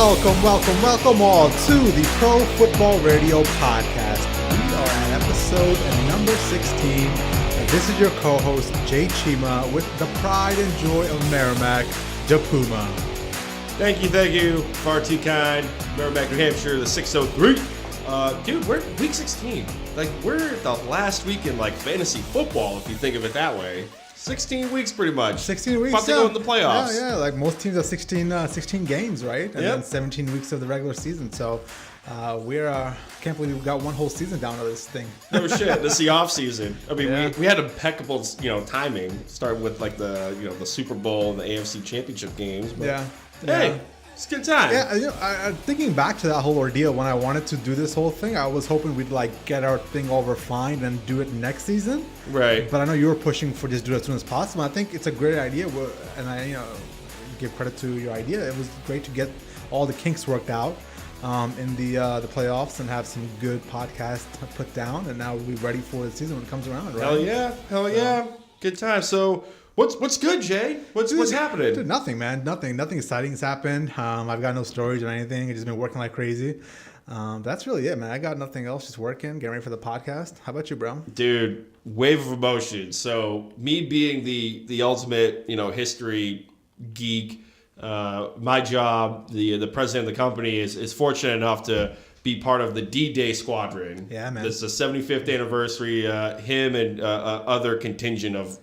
Welcome all to the Pro Football Radio Podcast. We are at episode number 16, and this is your co-host, Jay Cheema, with the pride and joy of Merrimack, the Puma. Thank you, far too kind. Merrimack, New Hampshire, the 603. Dude, we're week 16. Like, we're the last week in, like, fantasy football, if you think of it that way. 16 weeks, pretty much. 16 weeks, about to go in the playoffs. Yeah, like most teams have 16 games, right? And then 17 weeks of the regular season. So can't believe we've got one whole season down to this thing. No shit, this is the off season. I mean, we had impeccable, timing. Starting with like the Super Bowl and the AFC Championship games. But hey, it's a good time. Yeah, thinking back to that whole ordeal, when I wanted to do this whole thing, I was hoping we'd get our thing all refined and do it next season. Right. But I know you were pushing for just do it as soon as possible. I think it's a great idea, and I give credit to your idea. It was great to get all the kinks worked out in the playoffs and have some good podcasts put down, and now we'll be ready for the season when it comes around, right? Hell yeah. Good time. So what's good, Jay? What's happening? Dude, nothing, man. Nothing exciting has happened. I've got no stories or anything. I've just been working like crazy. That's really it, man. I got nothing else. Just working, getting ready for the podcast. How about you, bro? Dude, wave of emotion. So me being the ultimate, history geek, my job, the president of the company is fortunate enough to be part of the D-Day squadron. Yeah, man. This is the 75th anniversary. Him and other contingent of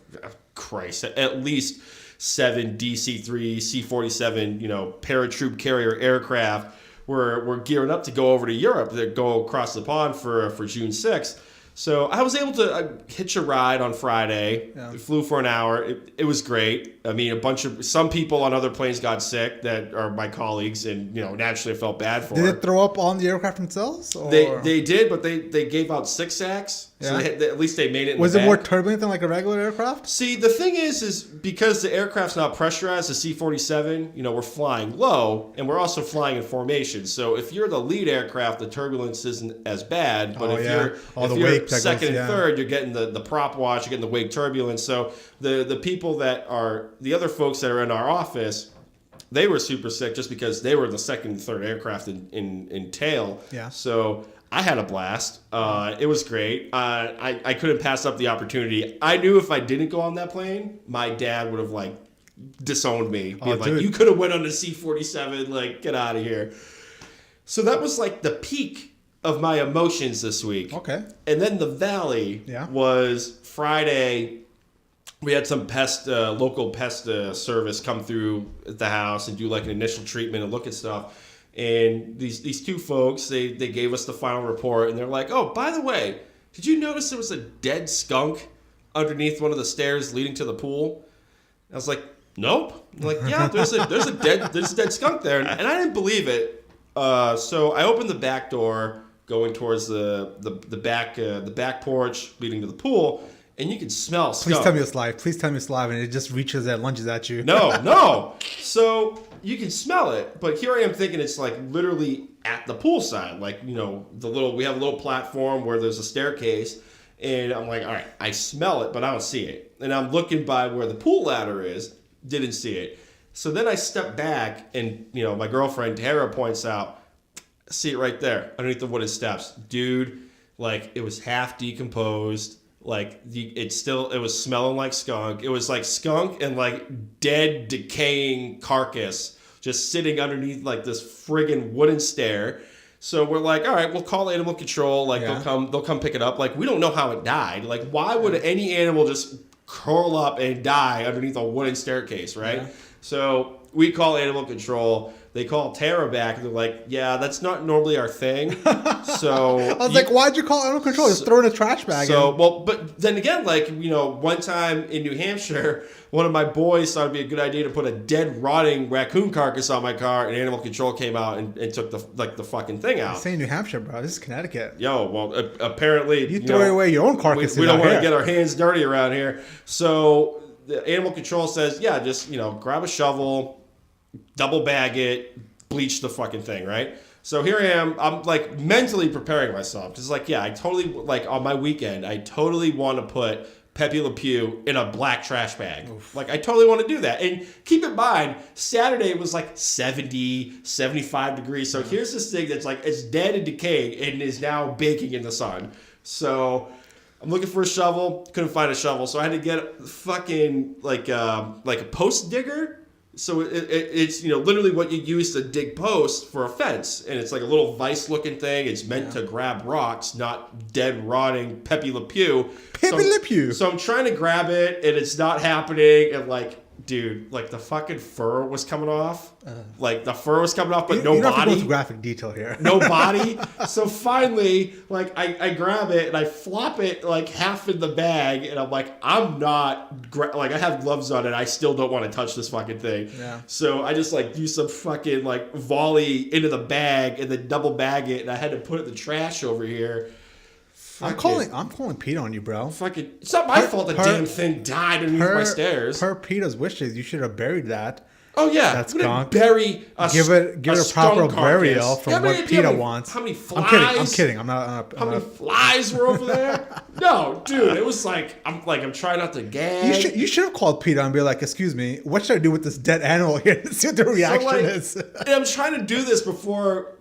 Christ, at least 7 DC-3, C-47, paratroop carrier aircraft. We're gearing up to go over to Europe to go across the pond for June 6th. So I was able to hitch a ride on Friday. Yeah. Flew for an hour. It was great. I mean, some people on other planes got sick that are my colleagues, and naturally I felt bad for. Did they throw up on the aircraft themselves? Or? They did, but they gave out sick sacks. Yeah. So at least they made it. Was it more turbulent than like a regular aircraft? See, the thing is because the aircraft's not pressurized, the C-47, we're flying low, and we're also flying in formation. So if you're the lead aircraft, the turbulence isn't as bad. But if you're second and third, you're getting the prop wash, you're getting the wake turbulence. So the people that are the other folks that are in our office, they were super sick just because they were the second and third aircraft in tail. Yeah. So I had a blast. It was great. I couldn't pass up the opportunity. I knew if I didn't go on that plane, my dad would have disowned me. Being you could have went on the C-47, get out of here. So that was the peak of my emotions this week. Okay. And then the valley was Friday. We had some local pest service come through at the house and do an initial treatment and look at stuff. And these two folks, they gave us the final report, and they're like, "Oh, by the way, did you notice there was a dead skunk underneath one of the stairs leading to the pool?" I was like, "Nope." I'm like, "Yeah, there's a dead skunk there," and I didn't believe it. So I opened the back door, going towards the back porch leading to the pool, and you can smell skunk. Please tell me it's live, and it just reaches and lunges at you. No. So you can smell it, but here I am thinking it's literally at the poolside. We have a little platform where there's a staircase, and I'm like, all right, I smell it, but I don't see it. And I'm looking by where the pool ladder is, didn't see it. So then I step back, and my girlfriend Tara points out, see it right there underneath the wooden steps, dude. It was half decomposed. It was smelling like skunk. It was like skunk and dead, decaying carcass just sitting underneath this friggin' wooden stair. So we're like, all right, we'll call animal control. They'll come pick it up. We don't know how it died. Why would any animal just curl up and die underneath a wooden staircase, right? Yeah. So we call animal control. They call Tara back, and they're like, yeah, that's not normally our thing. So I was like, why'd you call animal control? Just throw in a trash bag. But then again, one time in New Hampshire, one of my boys thought it'd be a good idea to put a dead, rotting raccoon carcass on my car, and animal control came out and took the fucking thing out. Say New Hampshire, bro. This is Connecticut. Apparently you throw away your own carcass. We don't want to get our hands dirty around here. So the animal control says, yeah, just grab a shovel, double bag it, bleach the fucking thing, right? So here I am. I'm mentally preparing myself. Just I totally on my weekend, I totally want to put Pepe Le Pew in a black trash bag. Oof. Like, I totally want to do that. And keep in mind, Saturday it was like 70, 75 degrees. So here's this thing that's like, it's dead and decaying and is now baking in the sun. So I'm looking for a shovel. Couldn't find a shovel. So I had to get fucking like a post digger. So it's, you know, literally what you use to dig posts for a fence. And it's like a little vice looking thing. It's meant to grab rocks, not dead, rotting Pepe Le Pew. Le Pew. So I'm trying to grab it and it's not happening. And like, dude, like the fucking fur was coming off. Like the fur was coming off, but no body. You don't have to go into graphic detail here. No body. So finally, like I grab it and I flop it like half in the bag, and I'm like, I'm not like I have gloves on and I still don't want to touch this fucking thing. Yeah. So I just like do some fucking like volley into the bag and then double bag it, and I had to put it in the trash over here. I'm calling PETA on you, bro. Fucking, it's not my fault the damn thing died underneath my stairs. Per PETA's wishes, you should have buried that. Oh yeah, that's skunk. Bury a give it a proper burial from what PETA wants. How many flies? I'm kidding. I'm not. How many flies were over there? No, dude, it was like I'm trying not to gag. You should have called PETA and be like, "Excuse me, what should I do with this dead animal here?" See what the reaction is. And I'm trying to do this before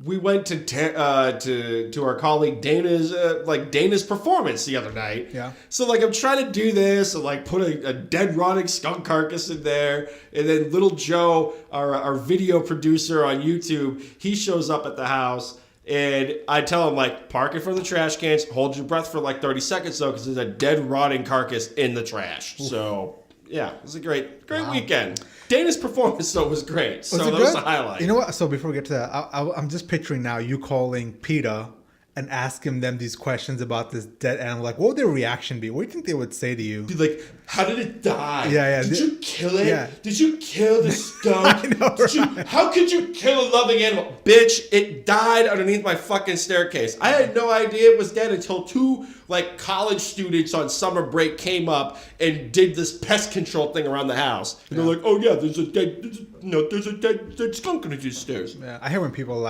we went to our colleague Dana's performance the other night. Yeah. So like I'm trying to do this and like put a dead rotting skunk carcass in there, and then little Joe, our video producer on YouTube, he shows up at the house, and I tell him like, park it for the trash cans, hold your breath for like 30 seconds though, because there's a dead rotting carcass in the trash. Oof. So yeah, it was a great weekend. Dana's performance, though, was great. So that was the highlight. You know what? So before we get to that, I'm just picturing now you calling PETA and asking them these questions about this dead animal. Like, what would their reaction be? What do you think they would say to you? Be like, how did it die? Yeah. Did you kill it? Yeah. Did you kill the skunk? I know, right? How could you kill a loving animal? Bitch, it died underneath my fucking staircase. I had no idea it was dead until two college students on summer break came up and did this pest control thing around the house. And they're like, oh yeah, there's a dead skunk under the stairs. Yeah, I hear when people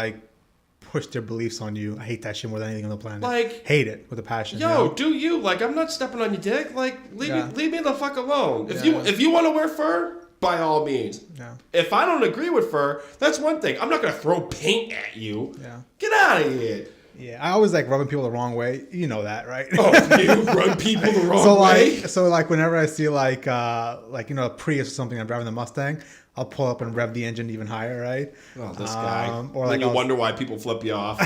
push their beliefs on you. I hate that shit more than anything on the planet. Hate it with a passion. Yo, do you? Like, I'm not stepping on your dick. Like, leave me the fuck alone. If you want to wear fur, by all means. Yeah. If I don't agree with fur, that's one thing. I'm not gonna throw paint at you. Yeah. Get out of here. Yeah, I always rubbing people the wrong way. You know that, right? Oh, you rub people the wrong way. So whenever I see a Prius or something, I'm driving the Mustang, I'll pull up and rev the engine even higher, right? Oh, this guy. Or then you wonder why people flip you off.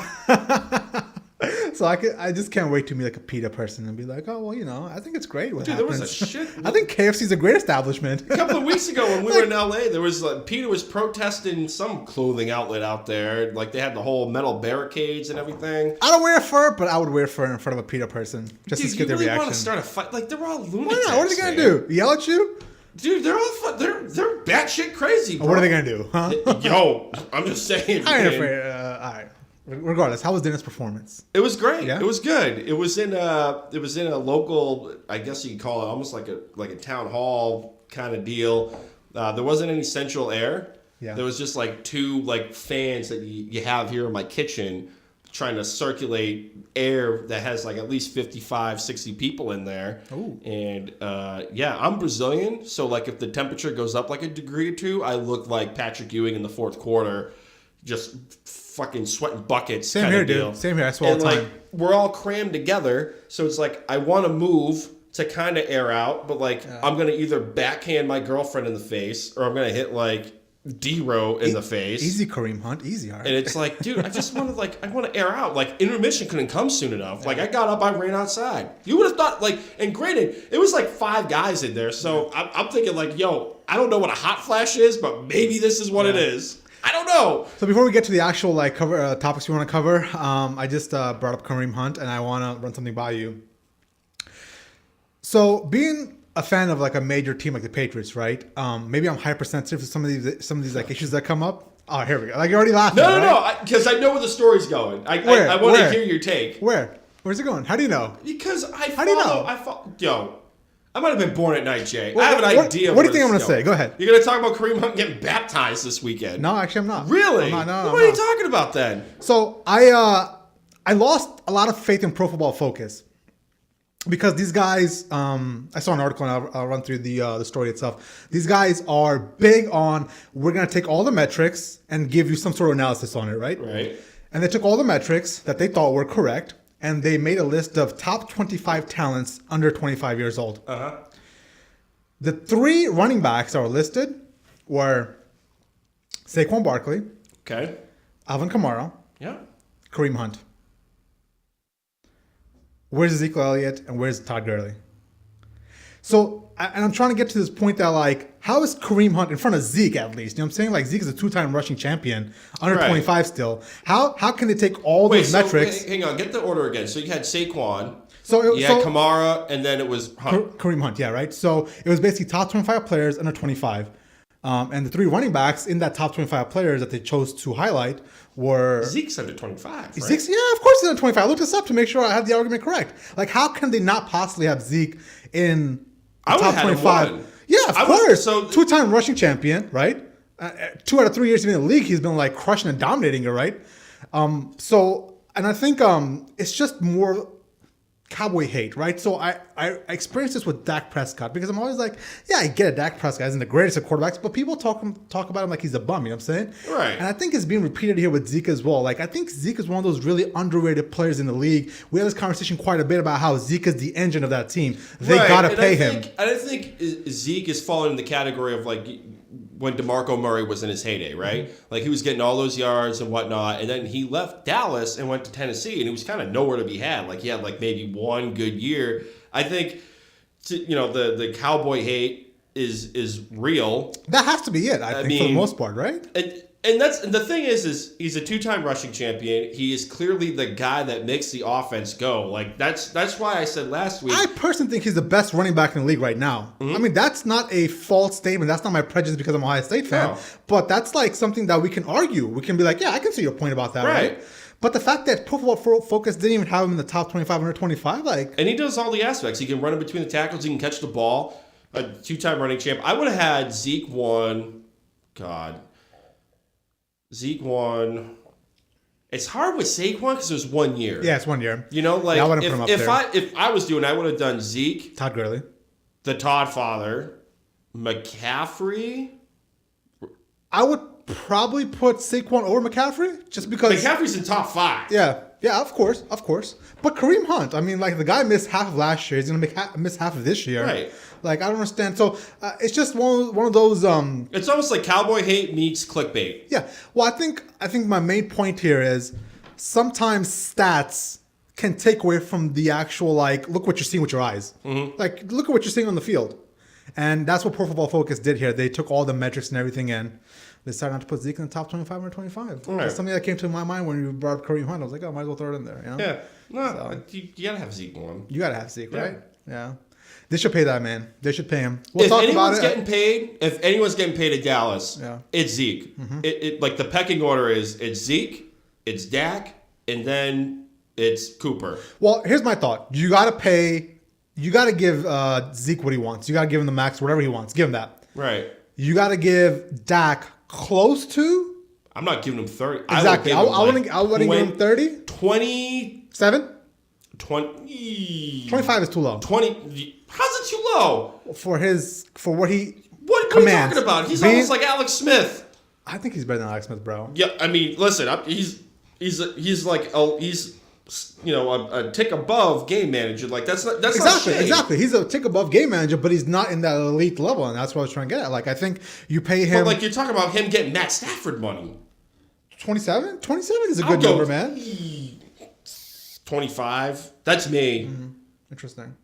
So I just can't wait to meet a PETA person and be like, oh well, I think it's great. What happens? There was a shit. I think KFC's a great establishment. A couple of weeks ago when we were in LA, there was PETA was protesting some clothing outlet out there. Like they had the whole metal barricades and everything. I don't wear fur, but I would wear fur in front of a PETA person just to get their reaction. Want to start a fight? Like they're all lunatics. Why not? What are they gonna do? Yell at you? Dude, they're all they're batshit crazy, bro. What are they gonna do? Huh? Yo, I'm just saying. I ain't afraid. All right. Regardless, how was Dana's performance? It was great. Yeah? It was good. It was in a local, I guess you could call it almost like a town hall kind of deal. There wasn't any central air. Yeah. There was just two fans that you have here in my kitchen trying to circulate air that has at least 55, 60 people in there. Ooh. And I'm Brazilian, so if the temperature goes up a degree or two, I look like Patrick Ewing in the fourth quarter, just fucking sweating buckets. Same here, dude. Same here. I swear all the time. We're all crammed together, so it's I want to move to kind of air out, but I'm gonna either backhand my girlfriend in the face or I'm gonna hit D-Row in the face. Easy, Kareem Hunt. Easy, hard. And it's dude, I just want to I want to air out. Intermission couldn't come soon enough. I got up, I ran outside. You would have thought and granted, it was 5 guys in there, so I'm thinking yo, I don't know what a hot flash is, but maybe this is what it is. I don't know. So before we get to the actual cover topics we want to cover, I just brought up Kareem Hunt, and I want to run something by you. So being a fan of a major team like the Patriots, right? Maybe I'm hypersensitive to some of these issues that come up. Oh, here we go. You're already laughing. No, because I know where the story's going. I want to hear your take. Where's it going? How do you know? Because How do you know? Yo. I might have been born at night, Jay. I have an idea. What do you think I'm going to say? Go ahead. You're going to talk about Kareem Hunt getting baptized this weekend. No, actually, I'm not. Really? I'm not, what are you talking about then? So I lost a lot of faith in Pro Football Focus. because these guys, I saw an article and I'll run through the story itself. These guys are big on, we're going to take all the metrics and give you some sort of analysis on it, right? Right. And they took all the metrics that they thought were correct and they made a list of top 25 talents under 25 years old. Uh-huh. The 3 running backs that were listed were Saquon Barkley, Okay. Alvin Kamara, Yeah. Kareem Hunt. Where's Ezekiel Elliott and where's Todd Gurley? So, and I'm trying to get to this point that, like, how is Kareem Hunt in front of Zeke at least? You know what I'm saying? Like, Zeke is a 2-time rushing champion, under 25 still. How can they take all those metrics? Hang on, get the order again. So you had Saquon, you had Kamara, and then it was Hunt. Kareem Hunt, yeah, right? So it was basically top 25 players under 25. And the 3 running backs in that top 25 players that they chose to highlight were... Zeke's under 25, right? Zeke's, yeah, of course he's under 25. I looked this up to make sure I had the argument correct. Like, how can they not possibly have Zeke in the top 25? Yeah, of course. So 2-time rushing champion, right? 2 out of 3 years he's been in the league, he's been, like, crushing and dominating it, right? And I think it's just more... Cowboy hate, right? So I experienced this with Dak Prescott because I'm always like, yeah, I get it. Dak Prescott isn't the greatest of quarterbacks, but people talk about him like he's a bum, you know what I'm saying? Right. And I think it's being repeated here with Zeke as well. Like, I think Zeke is one of those really underrated players in the league. We had this conversation quite a bit about how Zeke is the engine of that team. They got to pay him. I don't think Zeke is falling in the category of, like, when DeMarco Murray was in his heyday, right? Mm-hmm. Like, he was getting all those yards and whatnot, and then he left Dallas and went to Tennessee, and he was kind of nowhere to be had. Like, he had, like, maybe one good year. I think, the Cowboy hate is real. That has to be it, I think, for the most part, right? And the thing is he's a 2-time rushing champion. He is clearly the guy that makes the offense go. Like, that's why I said last week. I personally think he's the best running back in the league right now. Mm-hmm. I mean, that's not a false statement. That's not my prejudice because I'm an Ohio State fan. No. But that's like something that we can argue. We can be like, yeah, I can see your point about that, right? But the fact that Pro Football Focus didn't even have him in the top 25 under 25, like... And he does all the aspects. He can run in between the tackles. He can catch the ball. A 2-time running champ. I would have had Zeke 1. God... Zeke 1. It's hard with Saquon because it was 1 year. Yeah, it's 1 year. You know, like, yeah, if I was doing, I would have done Zeke, Todd Gurley, the Todd father, McCaffrey. I would probably put Saquon over McCaffrey just because McCaffrey's in top 5. Yeah, of course. But Kareem Hunt, I mean, like, the guy missed half of last year. He's gonna miss half of this year. Right. Like, I don't understand. So it's just one of those. It's almost like cowboy hate meets clickbait. Yeah. Well, I think my main point here is sometimes stats can take away from the actual, like, look what you're seeing with your eyes. Mm-hmm. Like, look at what you're seeing on the field, and that's what Pro Football Focus did here. They took all the metrics and everything in. They decided not to put Zeke in the top 25 or 25. Right. That's something that came to my mind when you brought up Kareem Hunt. I was like, oh, I might as well throw it in there. You know? Yeah. No, you gotta have Zeke 1. You gotta have Zeke, right? Yeah. They should pay that man. They should pay him. We'll talk about it. If anyone's getting paid at Dallas, it's Zeke. Mm-hmm. It like the pecking order is it's Zeke, it's Dak, and then it's Cooper. Well, here's my thought. You gotta give Zeke what he wants. You gotta give him the max, whatever he wants. Give him that. Right. You gotta give Dak close to. I'm not giving him 30. Exactly. I wouldn't give him 30. 27. 25 is too low. 20. How's it too low? For what he What are you talking about? He's almost like Alex Smith. I think he's better than Alex Smith, bro. Yeah, I mean, listen, he's a tick above game manager. Like that's exactly. He's a tick above game manager, but he's not in that elite level, and that's what I was trying to get at. Like, I think you pay him. But like you're talking about him getting Matt Stafford money. 27? 27 is a good number, man. 25. That's me. Mm-hmm. Interesting.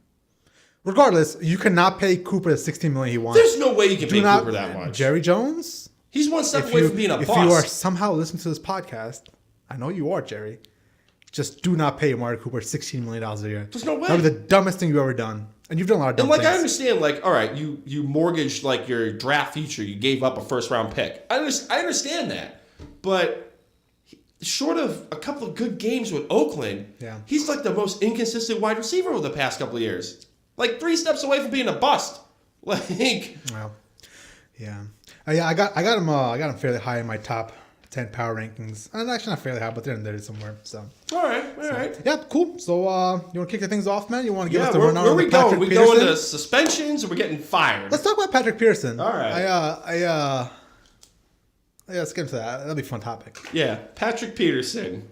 Regardless, you cannot pay Cooper the $16 million he wants. There's no way you can pay Cooper that much. Jerry Jones? He's one step away from being a bust. If you are somehow listening to this podcast, I know you are, Jerry. Just do not pay Amari Cooper $16 million a year. There's no way. That would be the dumbest thing you've ever done. And you've done a lot of dumb things. I understand, like, all right, you mortgaged, like, your draft future. You gave up a first-round pick. I understand that. But short of a couple of good games with Oakland, he's, like, the most inconsistent wide receiver over the past couple of years. Like, 3 steps away from being a bust. Like... Well, yeah. I got him fairly high in my top 10 power rankings. And actually not fairly high, but they're in there somewhere. So all right. Yeah, cool. So you want to kick the things off, man? You want to give us the where rundown are on we Patrick going? We Peterson? going to suspensions or we're getting fired? Let's talk about Patrick Peterson. All right. Yeah, let's get into that. That'll be a fun topic. Yeah, Patrick Peterson,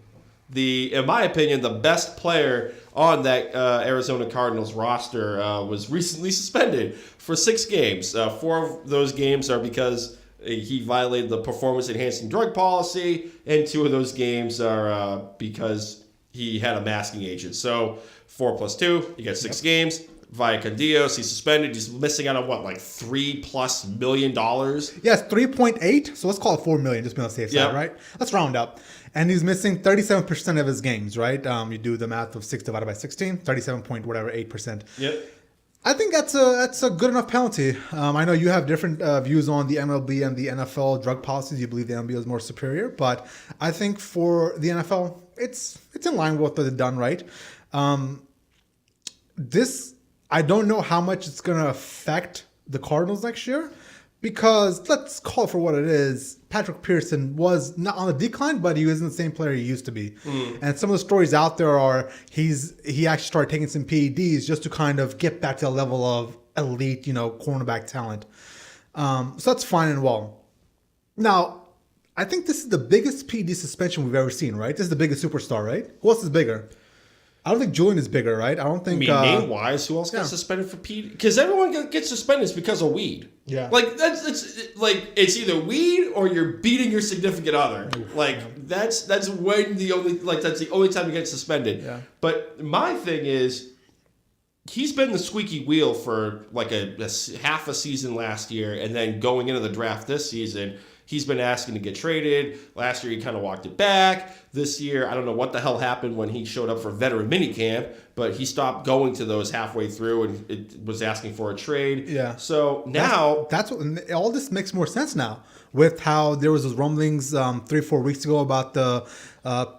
in my opinion, the best player on that Arizona Cardinals roster, was recently suspended for 6 games. 4 of those games are because he violated the performance-enhancing drug policy, and 2 of those games are because he had a masking agent. So 4 plus 2, you get 6 games. Via Candios, he's suspended. He's missing out on like $3+ million. Yes, 3.8. So let's call it 4 million, just be on the safe side, right? Let's round up. And he's missing 37% of his games, right? You do the math of 6 divided by 16, 37.8%. Yep. I think that's a good enough penalty. I know you have different views on the MLB and the NFL drug policies. You believe the MLB is more superior, but I think for the NFL, it's in line with what they've done, right? I don't know how much it's going to affect the Cardinals next year because let's call it for what it is. Patrick Peterson was not on the decline, but he wasn't the same player he used to be. And some of the stories out there are he actually started taking some PEDs just to kind of get back to the level of elite, cornerback talent. So that's fine and well. Now, I think this is the biggest PED suspension we've ever seen, right? This is the biggest superstar, right? Who else is bigger? I don't think Julian is bigger, right? I don't think. Name-wise, who else got suspended for PED? Because everyone gets suspended because of weed. Yeah. Like it's either weed or you're beating your significant other. That's when that's the only time you get suspended. Yeah. But my thing is, he's been the squeaky wheel for like a half a season last year, and then going into the draft this season. He's been asking to get traded. Last year, he kind of walked it back. This year, I don't know what the hell happened when he showed up for veteran minicamp, but he stopped going to those halfway through and it was asking for a trade. Yeah. So now... That's what all this makes more sense now with how there was those rumblings 3-4 weeks ago about the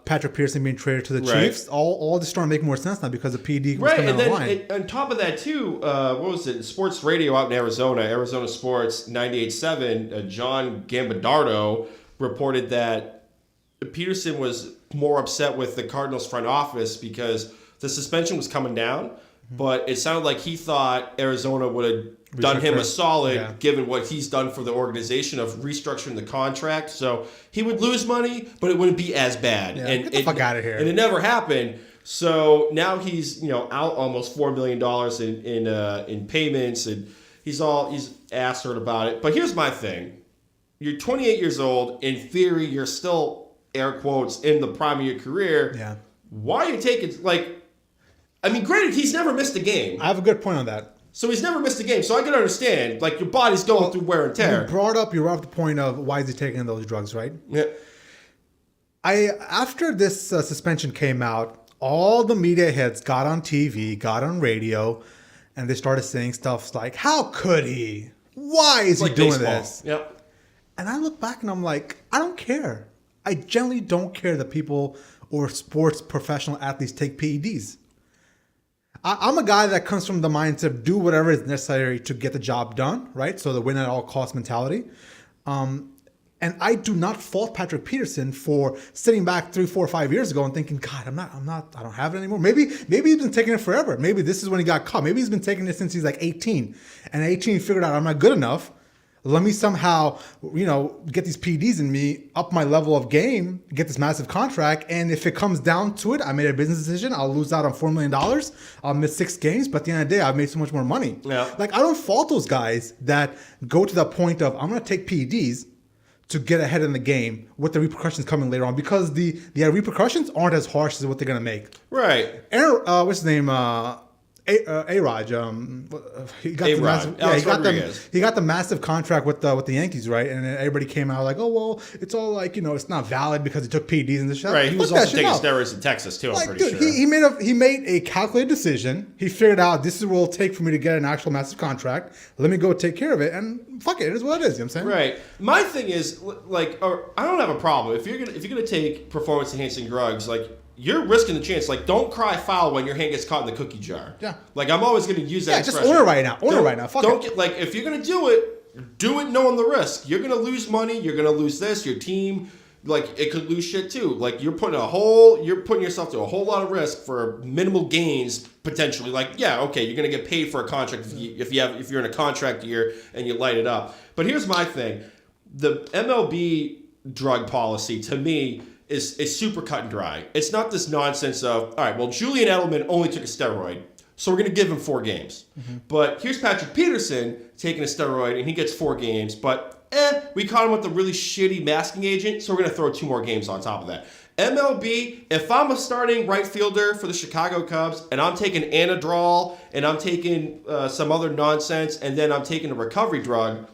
Patrick Peterson being traded to the Chiefs. All this starting to make more sense now because the PD was coming on the line. On top of that, too, what was it? Sports radio out in Arizona Sports 98.7, John Gambardaro reported that Peterson was more upset with the Cardinals front office because the suspension was coming down, but it sounded like he thought Arizona would have done him a solid given what he's done for the organization of restructuring the contract. So he would lose money, but it wouldn't be as bad. Yeah, and get the fuck out of here. And it never happened. So now he's out almost $4 million in payments, and he's asked her about it. But here's my thing: you're 28 years old. In theory, you're still air quotes in the prime of your career. Yeah. Why are you taking granted, he's never missed a game. I have a good point on that. So he's never missed a game. So I can understand, your body's going through wear and tear. You brought up the point of why is he taking those drugs, right? Yeah. After this suspension came out, all the media heads got on TV, got on radio, and they started saying stuff like, how could he? Why is he doing this? Yep. And I look back and I'm like, I don't care. I generally don't care that people or sports professional athletes take PEDs. I'm a guy that comes from the mindset of do whatever is necessary to get the job done, right? So the win at all cost mentality. And I do not fault Patrick Peterson for sitting back 3, 4, 5 years ago and thinking, God, I don't have it anymore. Maybe he's been taking it forever. Maybe this is when he got caught. Maybe he's been taking it since he's like 18. And at 18 he figured out I'm not good enough. Let me somehow, get these PEDs in me, up my level of game, get this massive contract. And if it comes down to it, I made a business decision. I'll lose out on $4 million. I'll miss 6 games. But at the end of the day, I've made so much more money. Yeah. I don't fault those guys that go to the point of, I'm going to take PEDs to get ahead in the game with the repercussions coming later on, because the repercussions aren't as harsh as what they're going to make. Right. What's his name? A-Raj, he got the massive contract with the Yankees, right? And then everybody came out like, oh well, it's all it's not valid because he took PEDs and this shit. Right, he was also taking steroids in Texas too. I'm pretty sure he made a calculated decision. He figured out this is what it'll take for me to get an actual massive contract. Let me go take care of it, and fuck it, it is what it is. You know what I'm saying? Right. My thing is I don't have a problem if you're gonna take performance enhancing drugs, you're risking the chance. Don't cry foul when your hand gets caught in the cookie jar. Yeah. I'm always going to use that expression. Just own it right now. Own it right now. Fuck don't it. If you're going to do it knowing the risk. You're going to lose money. You're going to lose this. Your team like it could lose shit too. Like you're putting yourself to a whole lot of risk for minimal gains potentially. Like okay, you're gonna get paid for a contract if you're in a contract year and you light it up. But here's my thing: the MLB drug policy to me is super cut and dry. It's not this nonsense of all right. Well, Julian Edelman only took a steroid, so we're gonna give him 4 games. Mm-hmm. But here's Patrick Peterson taking a steroid and he gets 4 games, but. We caught him with a really shitty masking agent, so we're going to throw 2 more games on top of that. MLB, if I'm a starting right fielder for the Chicago Cubs, and I'm taking Anadrol, and I'm taking some other nonsense, and then I'm taking a recovery drug,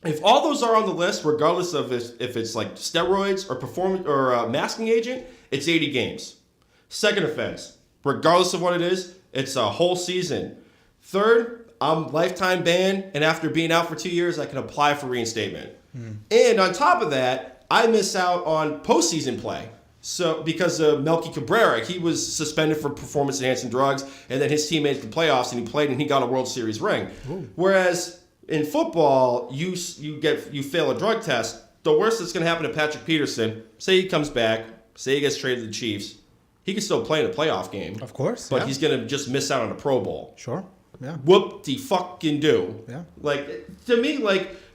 if all those are on the list, regardless of if it's like steroids or masking agent, it's 80 games. Second offense, regardless of what it is, it's a whole season. Third, I'm lifetime banned, and after being out for 2 years, I can apply for reinstatement. And on top of that, I miss out on postseason play. So because of Melky Cabrera, he was suspended for performance-enhancing drugs, and then his team made the playoffs, and he played, and he got a World Series ring. Ooh. Whereas in football, you fail a drug test. The worst that's going to happen to Patrick Peterson, say he comes back, say he gets traded to the Chiefs, he can still play in a playoff game. Of course, but he's going to just miss out on a Pro Bowl. Sure. Yeah. Whoop-de-fucking-do. Yeah. Like, to me,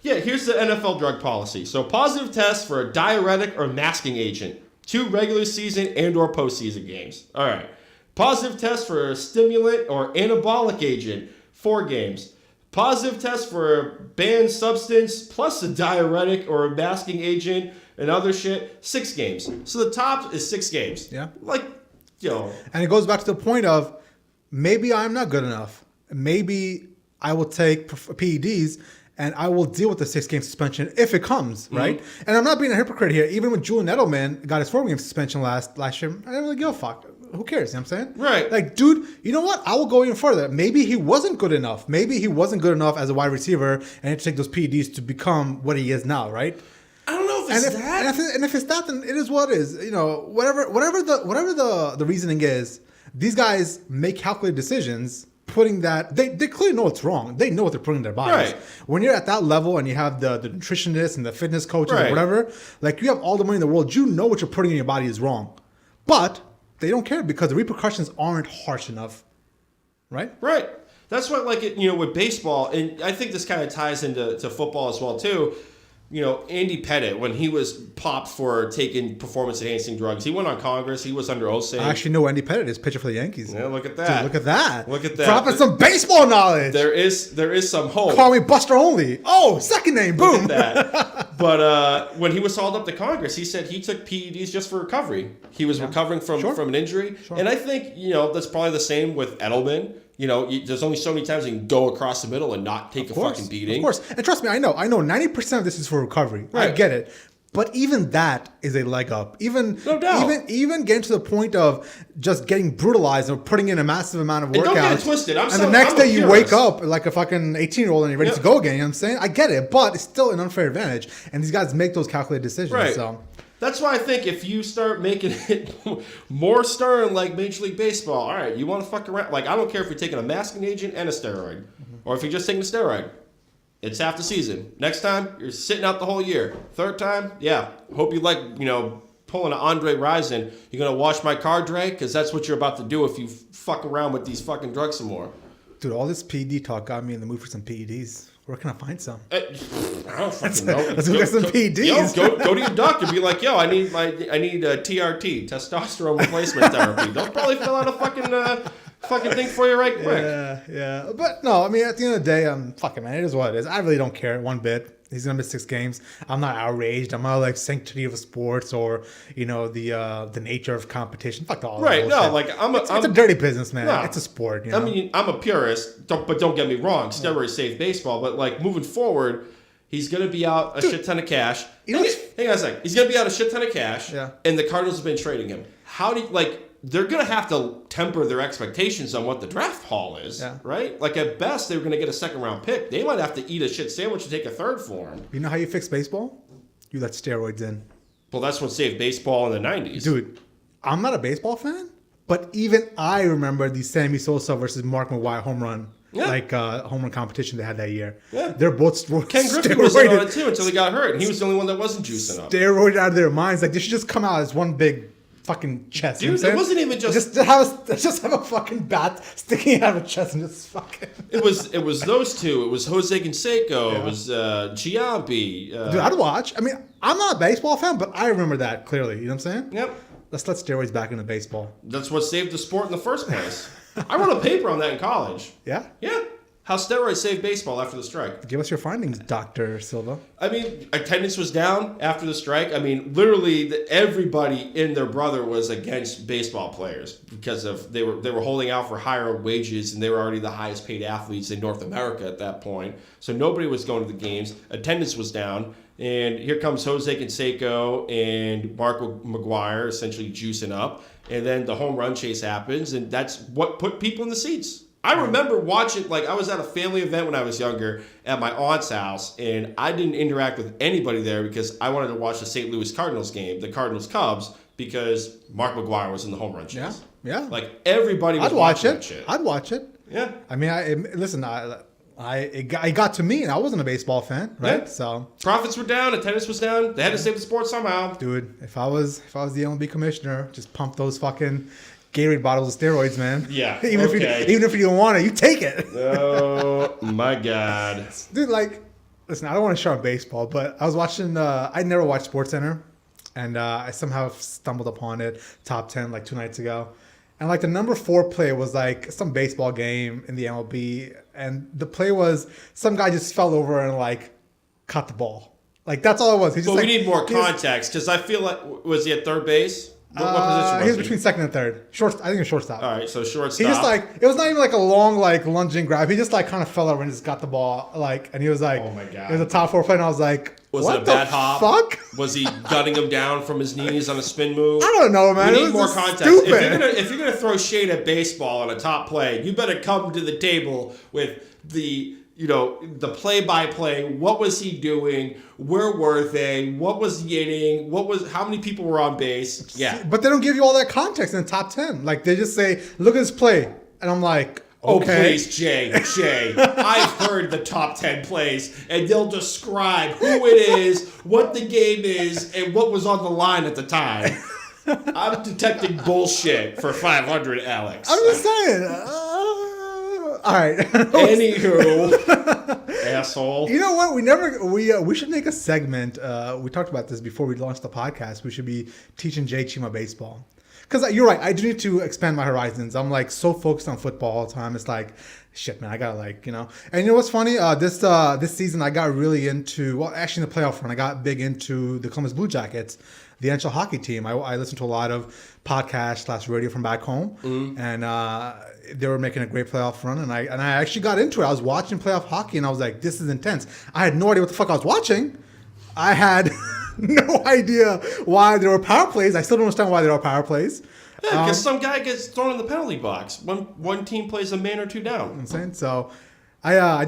here's the NFL drug policy. So, positive test for a diuretic or masking agent. 2 regular season and or postseason games. All right. Positive test for a stimulant or anabolic agent. 4 games. Positive test for a banned substance plus a diuretic or a masking agent and other shit. 6 games. So, the top is 6 games. Yeah. And it goes back to the point of maybe I'm not good enough. Maybe I will take PEDs and I will deal with the 6-game suspension if it comes, right? Mm-hmm. And I'm not being a hypocrite here. Even when Julian Edelman got his 4-game suspension last year, I didn't really give a fuck. Who cares? You know what I'm saying? Right. Like, dude, you know what? I will go even further. Maybe he wasn't good enough. Maybe he wasn't good enough as a wide receiver and he had to take those PEDs to become what he is now, right? I don't know if it's that. And if it's that, then it is what it is. You know, whatever the reasoning is, these guys make calculated decisions. Putting that, they clearly know it's wrong. They know what they're putting in their bodies. Right. When you're at that level and you have the nutritionists and the fitness coaches or whatever, like you have all the money in the world, you know what you're putting in your body is wrong. But they don't care because the repercussions aren't harsh enough. Right? Right. That's what, with baseball, and I think this kind of ties into football as well, too. Andy Pettitte, when he was popped for taking performance-enhancing drugs, he went on Congress. He was under Osage. I actually know who Andy Pettitte is, pitcher for the Yankees. Yeah, look at that. Dude, look at that. Look at that. Dropping some baseball knowledge. There is some hope. Call me Buster Only. Oh, second name. Boom. Look at that. But when he was hauled up to Congress, he said he took PEDs just for recovery. He was recovering from an injury. Sure. And I think, that's probably the same with Edelman. There's only so many times you can go across the middle and not take a fucking beating. Of course. And trust me, I know 90% of this is for recovery. Right. I get it. But even that is a leg up. No doubt. Even getting to the point of just getting brutalized or putting in a massive amount of workouts. Don't get it twisted. The next day you wake up like a fucking 18-year-old and you're ready to go again. You know what I'm saying? I get it. But it's still an unfair advantage. And these guys make those calculated decisions. Right. So. That's why I think if you start making it more stern like Major League Baseball, all right, you want to fuck around. Like, I don't care if you're taking a masking agent and a steroid, or if you're just taking a steroid. It's half the season. Next time, you're sitting out the whole year. Third time, hope you like, pulling an Andre Rison. You're going to wash my car, Dre? Because that's what you're about to do if you fuck around with these fucking drugs some more. Dude, all this PED talk got me in the mood for some PEDs. Where can I find some? I don't fucking know. Let's go get some PEDs. Go to your doctor. Be like, I need TRT, testosterone replacement therapy. They'll probably fill out a fucking thing for you right quick. Yeah. But no, I mean, at the end of the day, fucking man, it is what it is. I really don't care one bit. He's gonna miss 6 games. I'm not outraged. I'm not like sanctity of sports or the nature of competition. Fuck all. Right? No, like it's a dirty business, man. No, it's a sport. I mean, I'm a purist. But don't get me wrong. Steroids save baseball. But like moving forward, he's gonna be out a shit ton of cash. Hang on a second. He's gonna be out a shit ton of cash. Yeah. And the Cardinals have been trading him. How do you they're going to have to temper their expectations on what the draft haul is, right? Like, at best, they were going to get a second-round pick. They might have to eat a shit sandwich and take a third for him. You know how you fix baseball? You let steroids in. Well, that's what saved baseball in the 90s. Dude, I'm not a baseball fan, but even I remember the Sammy Sosa versus Mark McGwire home run. home run competition they had that year. Yeah. They're both Ken Griffey was in on it too until he got hurt. And he was the only one that wasn't juicing up. Steroid out of their minds. Like, they should just come out as one big fucking chest. Dude, it wasn't even just have a fucking bat sticking out of a chest and just fucking. It was those two. It was Jose Canseco. Yeah. It was Giambi. Dude, I'd watch. I mean, I'm not a baseball fan, but I remember that clearly. You know what I'm saying? Yep. Let's let steroids back into baseball. That's what saved the sport in the first place. I wrote a paper on that in college. Yeah? Yeah. How steroids saved baseball after the strike. Give us your findings, Dr. Silva. I mean, attendance was down after the strike. I mean, literally everybody and their brother was against baseball players because of they were holding out for higher wages, and they were already the highest paid athletes in North America at that point. So nobody was going to the games. Attendance was down. And here comes Jose Canseco and Marco McGuire essentially juicing up. And then the home run chase happens, and that's what put people in the seats. I remember watching, I was at a family event when I was younger at my aunt's house, and I didn't interact with anybody there because I wanted to watch the St. Louis Cardinals game, the Cardinals-Cubs, because Mark McGuire was in the home run chase. Yeah. Everybody was watching that shit. I'd watch it. Yeah. I mean, it got to me, and I wasn't a baseball fan, right? Yeah. So profits were down, attendance was down. They had to save the sport somehow. Dude, if I was the MLB commissioner, just pump those fucking Gatorade bottles of steroids, man. Yeah. even if you don't want it, you take it. Oh my god. Dude, listen, I don't want to show on baseball, but I was watching. I never watched SportsCenter, and I somehow stumbled upon it, top 10, 2 nights ago. And the number 4 play was some baseball game in the MLB, and the play was some guy just fell over and caught the ball. That's all it was. We need more context because I feel was he at third base? What position was he was between second and third. I think it was shortstop. All right, so shortstop. He just it was not even a long lunging grab. He just kind of fell over and just got the ball and he was oh my god, it was a top 4 play, and I was like, was what it a bad hop? Fuck? Was he gutting him down from his knees on a spin move? I don't know, man. We need more context. If you're gonna throw shade at baseball on a top play, you better come to the table with the play-by-play. What was he doing? Where were they? What was the inning? How many people were on base? Yeah. But they don't give you all that context in the top 10. They just say, look at this play. And I'm like, okay. Oh, please, Jay. I've heard the top 10 plays, and they'll describe who it is, what the game is, and what was on the line at the time. I'm detecting bullshit for 500, Alex. I'm just saying. All right. Anywho, asshole. You know what? We should make a segment. We talked about this before we launched the podcast. We should be teaching Jay Cheema baseball. Because you're right. I do need to expand my horizons. I'm so focused on football all the time. It's shit, man. I gotta And you know what's funny? This season I got really into. Well, actually in the playoff run, I got big into the Columbus Blue Jackets, the NHL hockey team. I listened to a lot of podcasts / radio from back home, and they were making a great playoff run, and I actually got into it. I was watching playoff hockey, and I was like, this is intense. I had no idea what the fuck I was watching. I had no idea why there were power plays. I still don't understand why there are power plays. Yeah, because some guy gets thrown in the penalty box. One team plays a man or two down. I'm saying so. I gotta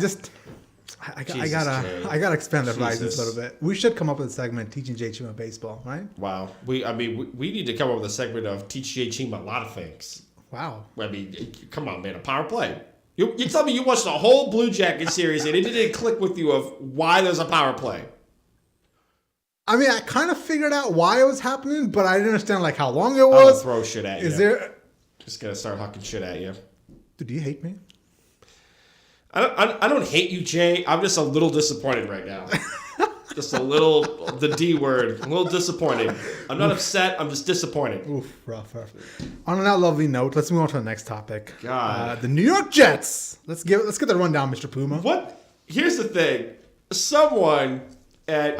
expand the horizons a little bit. We should come up with a segment teaching Jay Cheema baseball, right? Wow. We need to come up with a segment of teach Jay Cheema a lot of things. Wow. I mean, come on, man, a power play. You tell me you watched the whole Blue Jacket series and it didn't click with you of why there's a power play. I mean, I kind of figured out why it was happening, but I didn't understand how long it was. I'll throw shit at you. Is there? Just gonna start hucking shit at you. Dude, do you hate me? I don't hate you, Jay. I'm just a little disappointed right now. Just a little, the D word, a little disappointed. I'm not upset. I'm just disappointed. Oof, rough. On that lovely note, let's move on to the next topic. God, the New York Jets. Let's get the rundown, Mr. Puma. What? Here's the thing. Someone at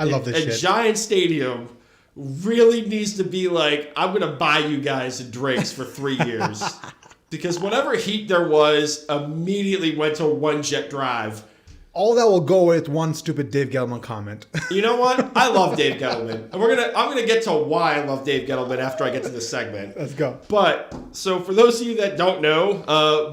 Giant Stadium really needs to be I'm going to buy you guys drinks for 3 years. Because whatever heat there was immediately went to one jet drive. All that will go with one stupid Dave Gettleman comment. You know what? I love Dave Gettleman. And I'm gonna get to why I love Dave Gettleman after I get to this segment. Let's go. But so for those of you that don't know,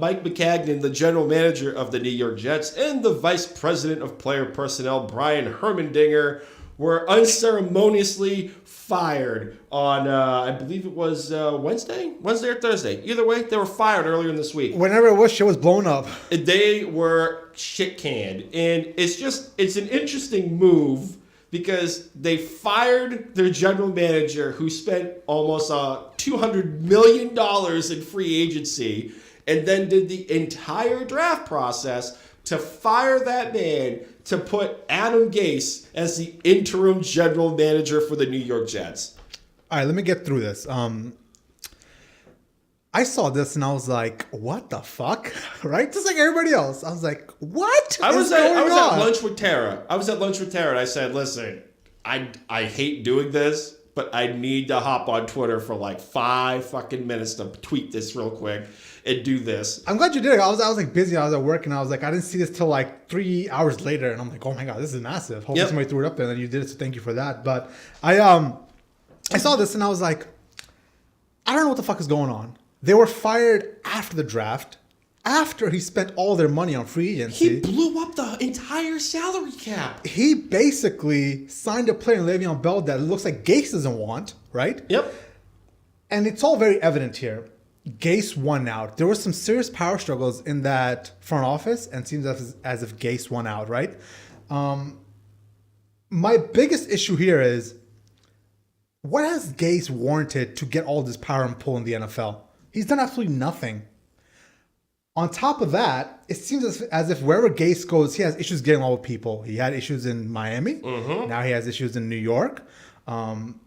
Mike McCagnon, the general manager of the New York Jets, and the vice president of player personnel, Brian Hermandinger, were unceremoniously fired on, I believe it was Wednesday or Thursday. Either way, they were fired earlier in this week. Whenever it was, shit was blown up. They were shit canned. And it's an interesting move because they fired their general manager who spent almost $200 million in free agency and then did the entire draft process to fire that man to put Adam Gase as the interim general manager for the New York Jets. All right, let me get through this. I saw this and I was like, what the fuck? Right? Just like everybody else. I was like, what? I was at lunch with Tara. And I said, listen, I hate doing this, but I need to hop on Twitter for like 5 fucking minutes to tweet this real quick and do this. I'm glad you did it. I was like busy. I was at work and I was like, I didn't see this till like 3 hours later. And I'm like, oh my God, this is massive. Hopefully somebody threw it up there and then you did it. So thank you for that. But I saw this and I was like, I don't know what the fuck is going on. They were fired after the draft, after he spent all their money on free agency. He blew up the entire salary cap. He basically signed a player in Le'Veon Bell that looks like Gase doesn't want, right? Yep. And it's all very evident here. Gase won out. There were some serious power struggles in that front office and it seems as if Gase won out, right? My biggest issue here is, what has Gase warranted to get all this power and pull in the NFL? He's done absolutely nothing. On top of that, it seems as if wherever Gase goes, he has issues getting along with people. He had issues in Miami. Mm-hmm. Now he has issues in New York. And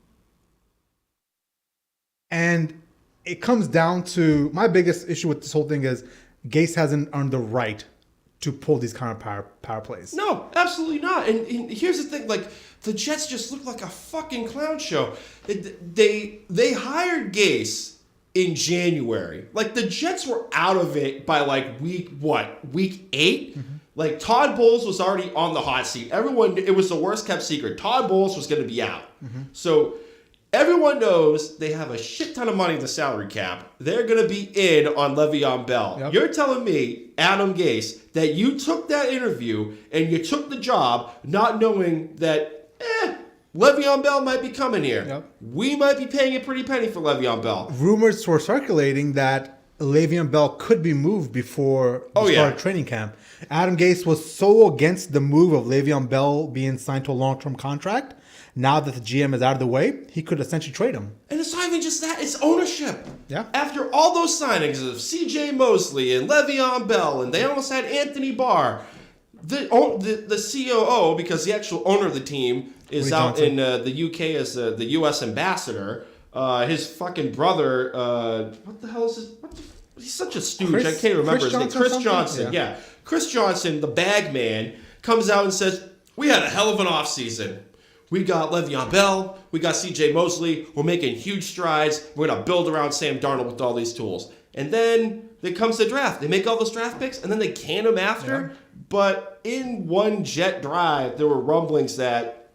it comes down to, my biggest issue with this whole thing is Gase hasn't earned the right to pull these kind of power plays. No, absolutely not. And here's the thing, like, the Jets just look like a fucking clown show. They hired Gase in January. Like, the Jets were out of it by like week 8? Mm-hmm. Like, Todd Bowles was already on the hot seat. It was the worst kept secret. Todd Bowles was going to be out. Mm-hmm. So everyone knows they have a shit ton of money in the salary cap. They're going to be in on Le'Veon Bell. Yep. You're telling me, Adam Gase, that you took that interview and you took the job not knowing that, Le'Veon Bell might be coming here. Yep. We might be paying a pretty penny for Le'Veon Bell. Rumors were circulating that Le'Veon Bell could be moved before the start of training camp. Adam Gase was so against the move of Le'Veon Bell being signed to a long-term contract. Now that the GM is out of the way, he could essentially trade him. And it's not even just that, it's ownership. Yeah. After all those signings of C.J. Mosley and Le'Veon Bell, and they almost had Anthony Barr, the COO, because the actual owner of the team is out in the UK as the U.S. ambassador. His fucking brother, what the hell is his? He's such a stooge. I can't remember his name. Chris Johnson. Yeah. Chris Johnson, the bag man, comes out and says, we had a hell of an offseason. We got Le'Veon Bell. We got C.J. Mosley. We're making huge strides. We're going to build around Sam Darnold with all these tools. And then there comes the draft. They make all those draft picks, and then they can them after. Yeah. But in one Jet drive, there were rumblings that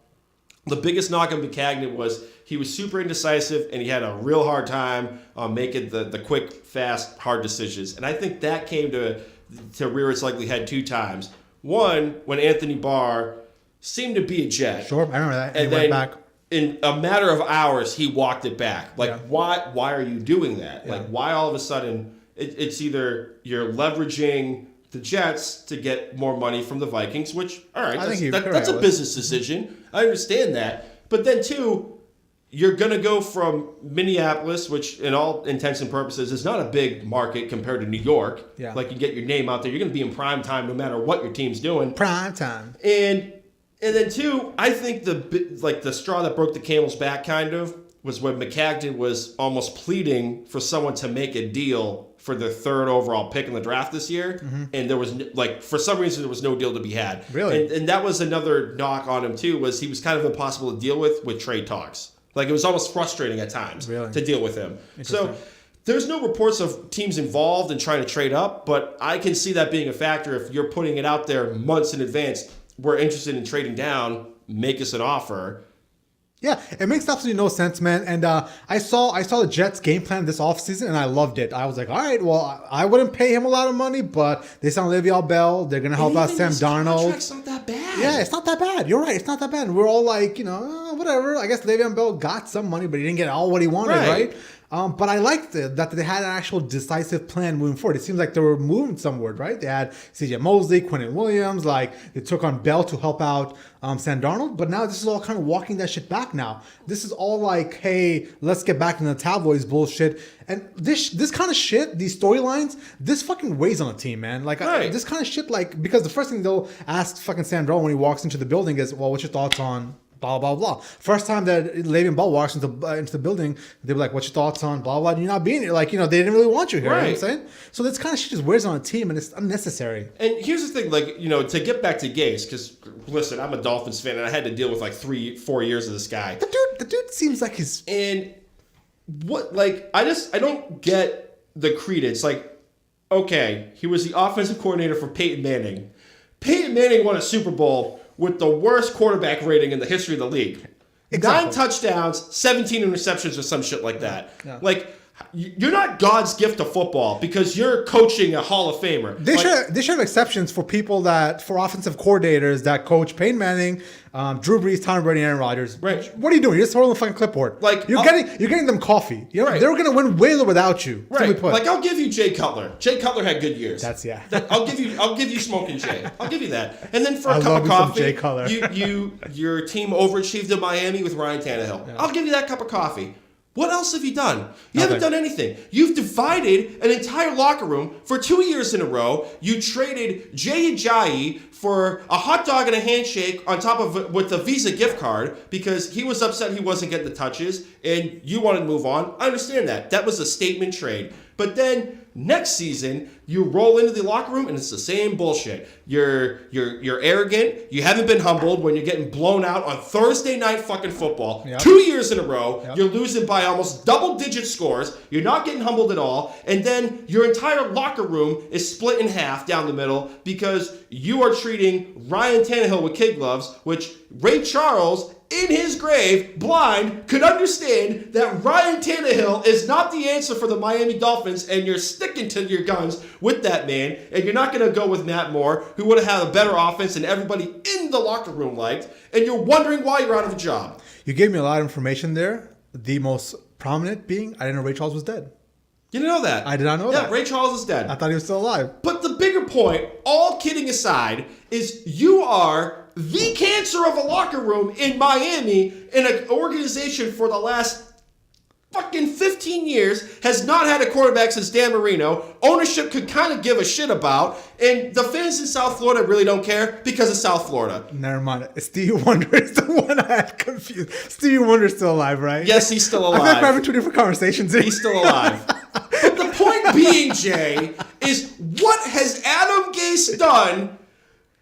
the biggest knock on Maccagnan was he was super indecisive, and he had a real hard time making the quick, fast, hard decisions. And I think that came to rear its ugly head 2 times. One, when Anthony Barr seemed to be a Jet. Sure, I remember that. And then went back. In a matter of hours, he walked it back. Like, why are you doing that? Yeah. Like, why all of a sudden it's either you're leveraging the Jets to get more money from the Vikings, which, all right, that's a business decision. I understand that. But then, too, you're going to go from Minneapolis, which in all intents and purposes is not a big market compared to New York. Yeah. Like, you get your name out there. You're going to be in prime time no matter what your team's doing. Prime time. And then, too, I think the straw that broke the camel's back kind of was when Maccagnan was almost pleading for someone to make a deal for the 3rd overall pick in the draft this year. Mm-hmm. And there was, for some reason, there was no deal to be had. Really? And that was another knock on him, too, was he was kind of impossible to deal with trade talks. Like, it was almost frustrating at times to deal with him. So there's no reports of teams involved in trying to trade up, but I can see that being a factor if you're putting it out there months in advance. We're interested in trading down, make us an offer. Yeah, it makes absolutely no sense, man. And I saw the Jets game plan this offseason, and I loved it. I was like, all right, well, I wouldn't pay him a lot of money, but they signed Le'Veon Bell. They're going to help out Sam Darnold. Contract's not that that bad. Yeah, it's not that bad. You're right. It's not that bad. We're all like, whatever. I guess Le'Veon Bell got some money, but he didn't get all what he wanted, right? But I liked that they had an actual decisive plan moving forward. It seems like they were moving somewhere, right? They had C.J. Mosley, Quinnen Williams, they took on Bell to help out Sam Darnold. But now this is all kind of walking that shit back now. This is all like, hey, let's get back in the tabloids bullshit. And this kind of shit, these storylines, this fucking weighs on a team, man. This kind of shit, because the first thing they'll ask fucking Sam Darnold when he walks into the building is, well, what's your thoughts on blah, blah, blah. First time that Le'Veon Bell walks into the building, they'll be like, what's your thoughts on blah, blah, and you're not being here. They didn't really want you here. Right. You know what I'm saying? So this kind of shit just wears on a team, and it's unnecessary. And here's the thing, to get back to Gase, because, listen, I'm a Dolphins fan, and I had to deal with 3-4 years of this guy. The dude seems like he's... And what, I don't get the credence. Okay, he was the offensive coordinator for Peyton Manning. Peyton Manning won a Super Bowl with the worst quarterback rating in the history of the league. Exactly. 9 touchdowns, 17 interceptions, or some shit like that. Yeah. You're not God's gift to football because you're coaching a Hall of Famer. They should have exceptions for for offensive coordinators that coach Peyton Manning, Drew Brees, Tom Brady, Aaron Rodgers. Right. What are you doing? You're just holding the fucking clipboard. You're getting them coffee. Right. They're gonna win way without you. Right. I'll give you Jay Cutler. Jay Cutler had good years. I'll give you Smoking Jay. I'll give you that. And then for a cup of coffee, Jay Cutler. your team overachieved in Miami with Ryan Tannehill. Yeah. I'll give you that cup of coffee. What else have you done? You haven't done anything. You've divided an entire locker room for 2 years in a row. You traded Jay Ajayi for a hot dog and a handshake on top of it with a Visa gift card because he was upset he wasn't getting the touches and you wanted to move on. I understand that. That was a statement trade. But then next season, you roll into the locker room and it's the same bullshit. You're arrogant. You haven't been humbled when you're getting blown out on Thursday night fucking football. Yep. 2 years in a row. Yep. You're losing by almost double-digit scores. You're not getting humbled at all. And then your entire locker room is split in half down the middle because you are treating Ryan Tannehill with kid gloves, which Ray Charles, in his grave, blind, could understand that Ryan Tannehill is not the answer for the Miami Dolphins, and you're sticking to your guns with that man, and you're not going to go with Matt Moore, who would have had a better offense than everybody in the locker room liked, and you're wondering why you're out of a job. You gave me a lot of information there. The most prominent being, I didn't know Ray Charles was dead. You didn't know that? I did not know that. Yeah, Ray Charles is dead. I thought he was still alive. But the bigger point, all kidding aside, is you are the cancer of a locker room in Miami in an organization for the last fucking 15 years has not had a quarterback since Dan Marino. Ownership could kind of give a shit about. And the fans in South Florida really don't care because of South Florida. Never mind. Stevie Wonder is the one I had confused. Stevie Wonder's still alive, right? Yes, he's still alive. I think we're having 2 different conversations here. He's still alive. But the point being, Jay, is what has Adam Gase done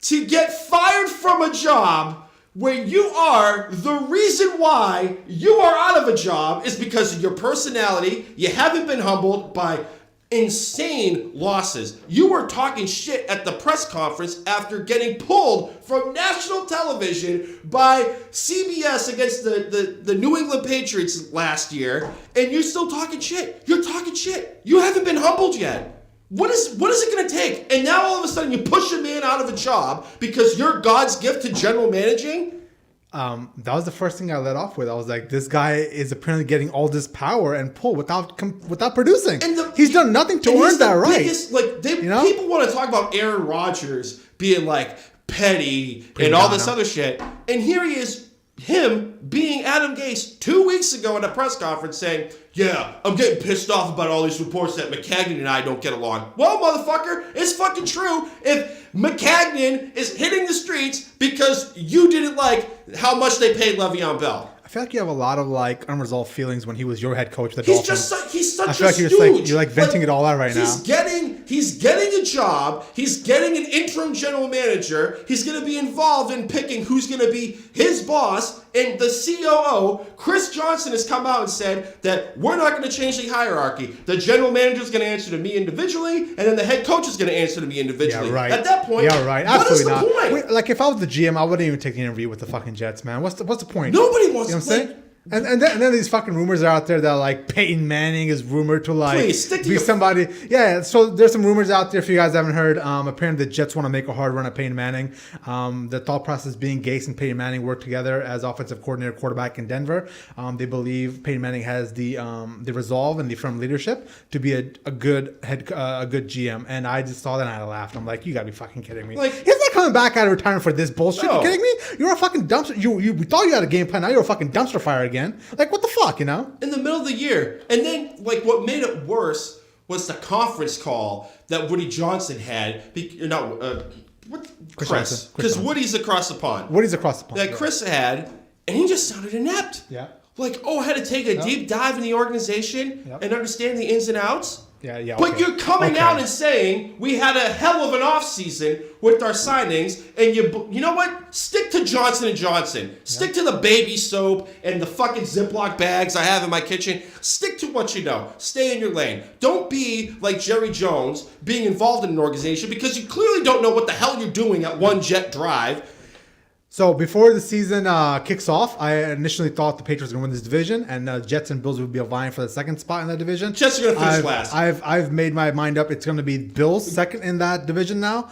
to get fired from a job where you are the reason why you are out of a job is because of your personality. You haven't been humbled by insane losses. You were talking shit at the press conference after getting pulled from national television by CBS against the New England Patriots last year, and you're still talking shit. You're talking shit. You haven't been humbled yet. What is it going to take? And now all of a sudden you push a man out of a job because you're God's gift to general managing? That was the first thing I led off with. I was like, this guy is apparently getting all this power and pull without producing. He's done nothing to earn that right. People want to talk about Aaron Rodgers being petty and all this other shit. And here he is, him being Adam Gase 2 weeks ago in a press conference saying, yeah, I'm getting pissed off about all these reports that McCagnon and I don't get along. Well, motherfucker, it's fucking true. If McCagnon is hitting the streets because you didn't like how much they paid Le'Veon Bell. I feel like you have a lot of unresolved feelings when he was your head coach of the Dolphins. He's such I feel a like stooge. You're venting it all out right now. He's getting a job. He's getting an interim general manager. He's going to be involved in picking who's going to be his boss. And the COO, Chris Johnson, has come out and said that we're not going to change the hierarchy. The general manager is going to answer to me individually, and then the head coach is going to answer to me individually. Yeah, right. At that point, what is the point? If I was the GM, I wouldn't even take the interview with the fucking Jets, man. What's the point? Nobody wants to. You know what I'm saying? And then these fucking rumors are out there that like Peyton Manning is rumored to like be somebody. Yeah, so there's some rumors out there if you guys haven't heard. Apparently the Jets want to make a hard run at Peyton Manning. The thought process being Gase and Peyton Manning work together as offensive coordinator, quarterback in Denver. They believe Peyton Manning has the resolve and the firm leadership to be a good GM. And I just saw that and I laughed. I'm like, you gotta be fucking kidding me. Like, he's not coming back out of retirement for this bullshit. No. You kidding me? You're a fucking dumpster. You thought you had a game plan. Now you're a fucking dumpster fire again. Like, what the fuck, you know? In the middle of the year. And then, like, what made it worse was the conference call that Woody Johnson had. Chris. Because Woody's across the pond. That Chris had, and he just sounded inept. Yeah. Like, I had to take a deep dive in the organization and understand the ins and outs. Yeah. But you're coming out and saying we had a hell of an offseason with our signings, and you know what? Stick to Johnson & Johnson. Stick to the baby soap and the fucking Ziploc bags I have in my kitchen. Stick to what you know. Stay in your lane. Don't be like Jerry Jones being involved in an organization because you clearly don't know what the hell you're doing at One Jet Drive. So before the season kicks off, I initially thought the Patriots were going to win this division, and Jets and Bills would be vying for the second spot in that division. Jets are going to finish last. I've made my mind up. It's going to be Bills second in that division now.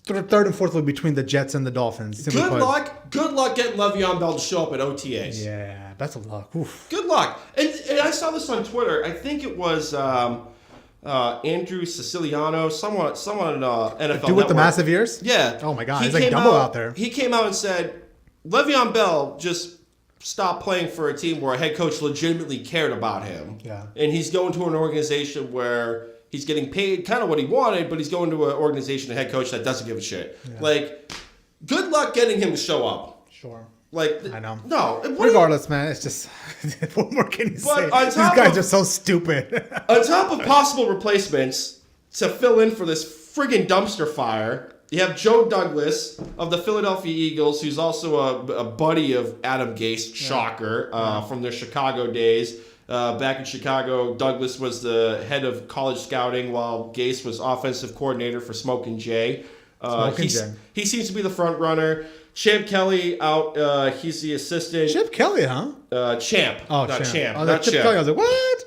Third and fourth will be between the Jets and the Dolphins. Good luck getting Le'Veon Bell to show up at OTAs. Yeah, best of luck. Oof. Good luck. And I saw this on Twitter. I think it was Andrew Siciliano, someone on NFL Dude with Network. the massive ears? Yeah. Oh my God, he's like Dumbo out there. He came out and said, Le'Veon Bell just stopped playing for a team where a head coach legitimately cared about him. Yeah. And he's going to an organization where he's getting paid kind of what he wanted, but he's going to an organization, a head coach that doesn't give a shit. Yeah. Like, good luck getting him to show up. Sure. Like, I know. No. Regardless, man, it's just, what more can you say? These guys are so stupid. On top of possible replacements to fill in for this friggin' dumpster fire, you have Joe Douglas of the Philadelphia Eagles, who's also a buddy of Adam Gase, shocker, from their Chicago days. Back in Chicago, Douglas was the head of college scouting while Gase was offensive coordinator for Smokin' Jay. He seems to be the front runner. Champ Kelly out. He's the assistant. Chip Kelly, huh? Champ. Oh, not Champ. Oh, not Chip Champ. Kelly. I was like, what?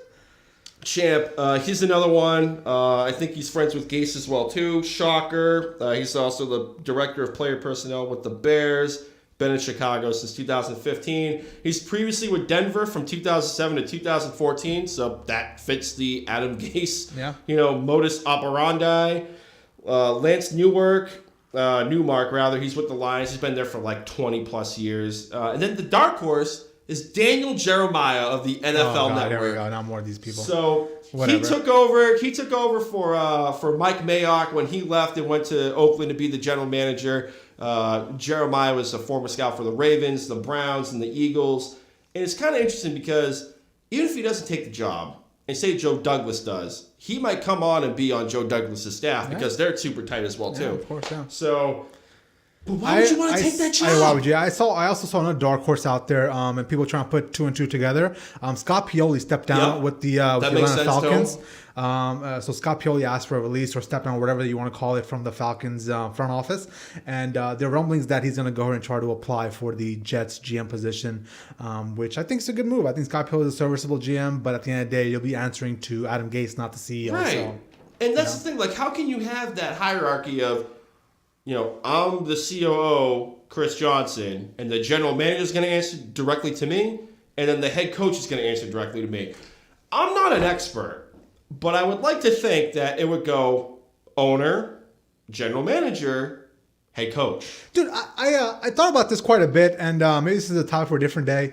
Champ. He's another one. I think he's friends with Gase as well, too. Shocker. He's also the director of player personnel with the Bears. Been in Chicago since 2015. He's previously with Denver from 2007 to 2014, so that fits the Adam Gase, modus operandi. Lance Newmark, he's with the Lions. He's been there for like 20 plus years. And then the dark horse is Daniel Jeremiah of the NFL Network. There we go. Not more of these people. So he took over for Mike Mayock when he left and went to Oakland to be the general manager. Jeremiah was a former scout for the Ravens, the Browns, and the Eagles. And it's kind of interesting because even if he doesn't take the job, and say Joe Douglas does, he might come on and be on Joe Douglas' staff because they're super tight as well, too. Of course, yeah. So, but why would you want to take that job? Why would you? I also saw another dark horse out there, and people trying to put two and two together. Scott Pioli stepped down with the Atlanta Falcons. So Scott Pioli asked for a release or step down, whatever you want to call it, from the Falcons front office. And there are rumblings that he's going to go ahead and try to apply for the Jets GM position, which I think is a good move. I think Scott Pioli is a serviceable GM, but at the end of the day, you'll be answering to Adam Gase, not the CEO. Right. So, and that's the thing. Like, how can you have that hierarchy of, I'm the COO, Chris Johnson, and the general manager is going to answer directly to me, and then the head coach is going to answer directly to me. I'm not an expert, but I would like to think that it would go owner, general manager, head coach. Dude, I thought about this quite a bit, and maybe this is a topic for a different day.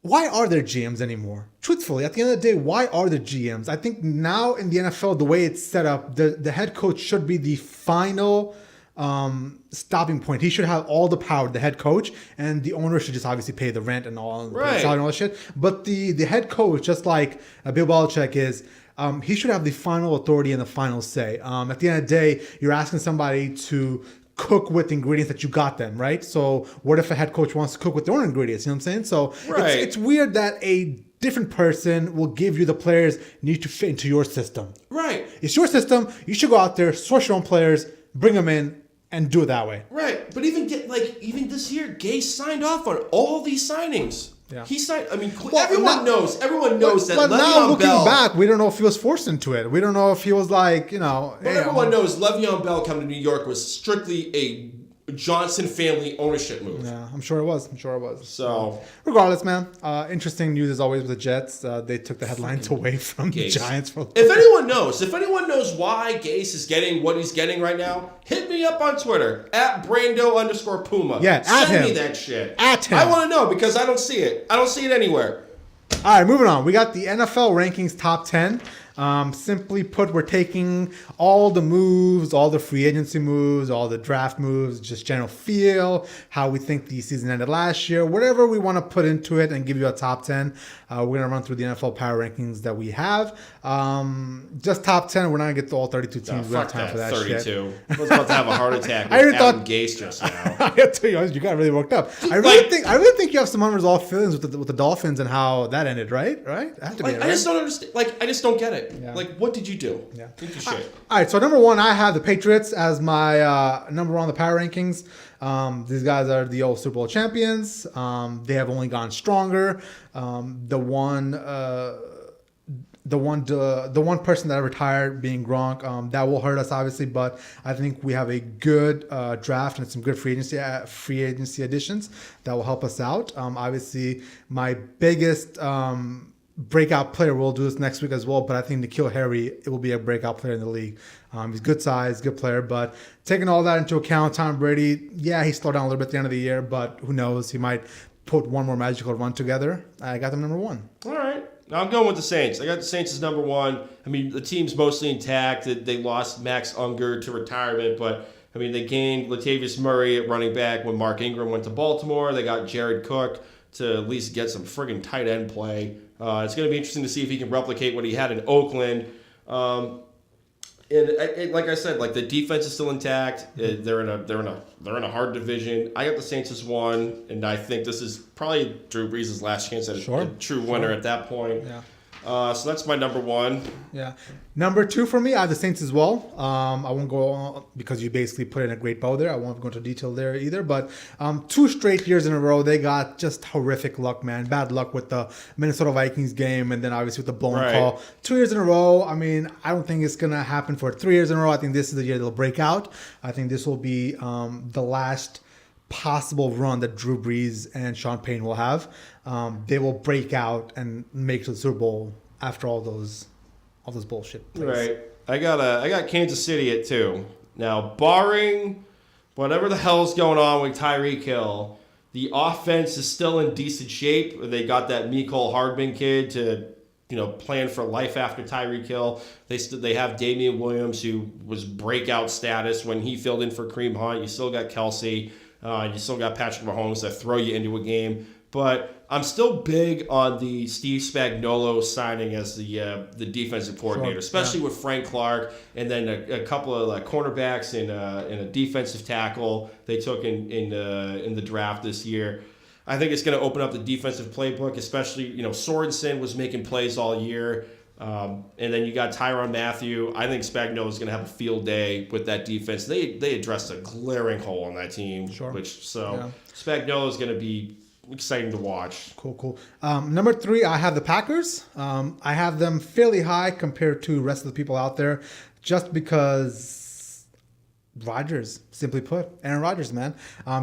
Why are there GMs anymore? Truthfully, at the end of the day, why are there GMs? I think now in the NFL, the way it's set up, the head coach should be the final stopping point. He should have all the power, the head coach, and the owner should just obviously pay the rent and all, and all that shit. But the head coach, just like Bill Belichick is, he should have the final authority and the final say. At the end of the day, you're asking somebody to cook with ingredients that you got them, right? So what if a head coach wants to cook with their own ingredients? You know what I'm saying? So it's weird that a different person will give you the players need to fit into your system. Right. It's your system. You should go out there, source your own players, bring them in, and do it that way. Right. But even this year, Gase signed off on all these signings. Yeah. He signed. I mean, everyone knows. Everyone knows that. But Le'Veon now looking Bell, back, we don't know if he was forced into it. We don't know if he was like, But everyone knows Le'Veon Bell coming to New York was strictly a Johnson family ownership move. Yeah, I'm sure it was. So, regardless, man, interesting news as always with the Jets. They took the headlines away from the Giants. If anyone knows why Gase is getting what he's getting right now, hit me up on Twitter at Brando_Puma. Yeah, send me that shit. At him. I want to know because I don't see it. I don't see it anywhere. All right, moving on. We got the NFL rankings top 10. Simply put, we're taking all the moves, all the free agency moves, all the draft moves, just general feel, how we think the season ended last year, whatever we want to put into it and give you a top 10. We're going to run through the NFL power rankings that we have. Just top 10. We're not going to get to all 32 teams. We don't have time for that 32. shit. I was about to have a heart attack with Adam Gase just now. I got to tell you got really worked up. I really think you have some unresolved feelings with the Dolphins and how that ended, right? Right? I have to be right? I just don't understand. I just don't get it. Yeah. What did you do? Yeah. All right. So number one, I have the Patriots as my number one on the power rankings. These guys are the old Super Bowl champions. They have only gone stronger. The one person that retired being Gronk, that will hurt us obviously, but I think we have a good draft and some good free agency additions that will help us out. Obviously, my biggest breakout player, we'll do this next week as well, but I think N'Keal Harry, it will be a breakout player in the league. He's good size, good player, but taking all that into account, Tom Brady, yeah, he slowed down a little bit at the end of the year, but who knows? He might put one more magical run together. I got them number one. All right. Now I'm going with the Saints. I got the Saints as number one. I mean, the team's mostly intact. They lost Max Unger to retirement, but I mean, they gained Latavius Murray at running back when Mark Ingram went to Baltimore. They got Jared Cook to at least get some friggin' tight end play. It's going to be interesting to see if he can replicate what he had in Oakland. And like I said, the defense is still intact. They're in a hard division. I got the Saints as one, and I think this is probably Drew Brees' last chance at a true winner at that point. Yeah. So that's my number one. Yeah. Number two for me, I have the Saints as well. I won't go on because you basically put in a great bow there. I won't go into detail there either. But 2 straight years in a row, they got just horrific luck, man. Bad luck with the Minnesota Vikings game and then obviously with the blown call. 2 years in a row. I mean, I don't think it's going to happen for 3 years in a row. I think this is the year they'll break out. I think this will be the last possible run that Drew Brees and Sean Payton will have. They will break out and make it to the Super Bowl after all those bullshit plays. Right. I got Kansas City at 2. Now, barring whatever the hell's going on with Tyreek Hill, the offense is still in decent shape. They got that Mecole Hardman kid to plan for life after Tyreek Hill. They have Damian Williams, who was breakout status when he filled in for Kareem Hunt. You still got Kelsey. You still got Patrick Mahomes that throw you into a game. But I'm still big on the Steve Spagnuolo signing as the defensive coordinator, especially with Frank Clark and then a couple of cornerbacks and a defensive tackle they took in the draft this year. I think it's going to open up the defensive playbook, especially Sorensen was making plays all year. And then you got Tyrann Mathieu. I think Spagnuolo is going to have a field day with that defense. They addressed a glaring hole on that team, Spagnuolo is going to be exciting to watch. Cool. Number 3, I have the Packers. I have them fairly high compared to the rest of the people out there, just because Rodgers, simply put, Aaron Rodgers, man.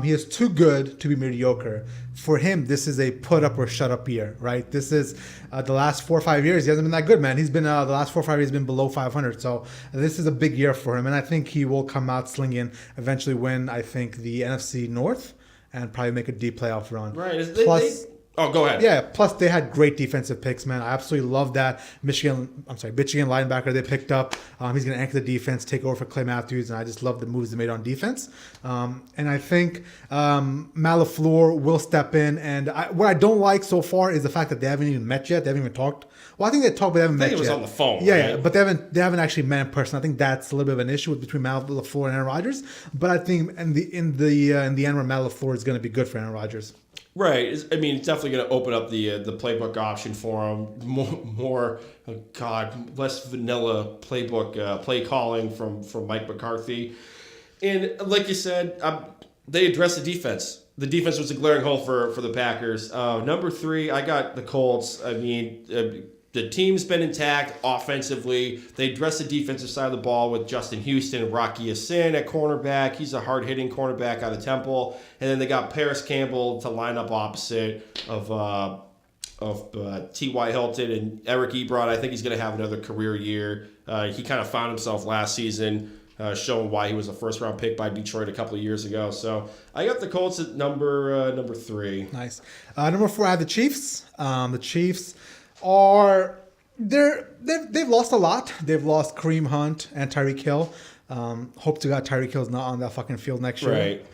He is too good to be mediocre. For him, this is a put up or shut up year, right? This is the last 4 or 5 years. He hasn't been that good, man. He's been the last 4 or 5 years been below 500. So this is a big year for him, and I think he will come out slinging. Eventually, win I think the NFC North and probably make a deep playoff run. Right. Go ahead. Yeah, plus they had great defensive picks, man. I absolutely love that Michigan linebacker they picked up. He's going to anchor the defense, take over for Clay Matthews, and I just love the moves they made on defense. And I think Matt LaFleur will step in. And what I don't like so far is the fact that they haven't even met yet. They haven't even talked. Well, I think they talked, but they haven't met yet. I think it was on the phone. Yeah, but they haven't actually met in person. I think that's a little bit of an issue between Matt LaFleur and Aaron Rodgers. But I think in the end, where Matt LaFleur is going to be good for Aaron Rodgers. Right. I mean, it's definitely going to open up the playbook option for him. Less vanilla playbook play calling from Mike McCarthy. And like you said, they address the defense. the defense was a glaring hole for the Packers. Number 3, I got the Colts. I mean, the team's been intact offensively. They addressed the defensive side of the ball with Justin Houston and Rocky Yassin at cornerback. He's a hard-hitting cornerback out of Temple. And then they got Paris Campbell to line up opposite of T.Y. Hilton and Eric Ebron. I think he's going to have another career year. He kind of found himself last season, showing why he was a first-round pick by Detroit a couple of years ago. So I got the Colts at number 3. Nice. Number 4, I have the Chiefs. The Chiefs are they've lost a lot. They've lost Kareem Hunt and Tyreek Hill. Hope to God Tyreek Hill's not on that fucking field next year. Right.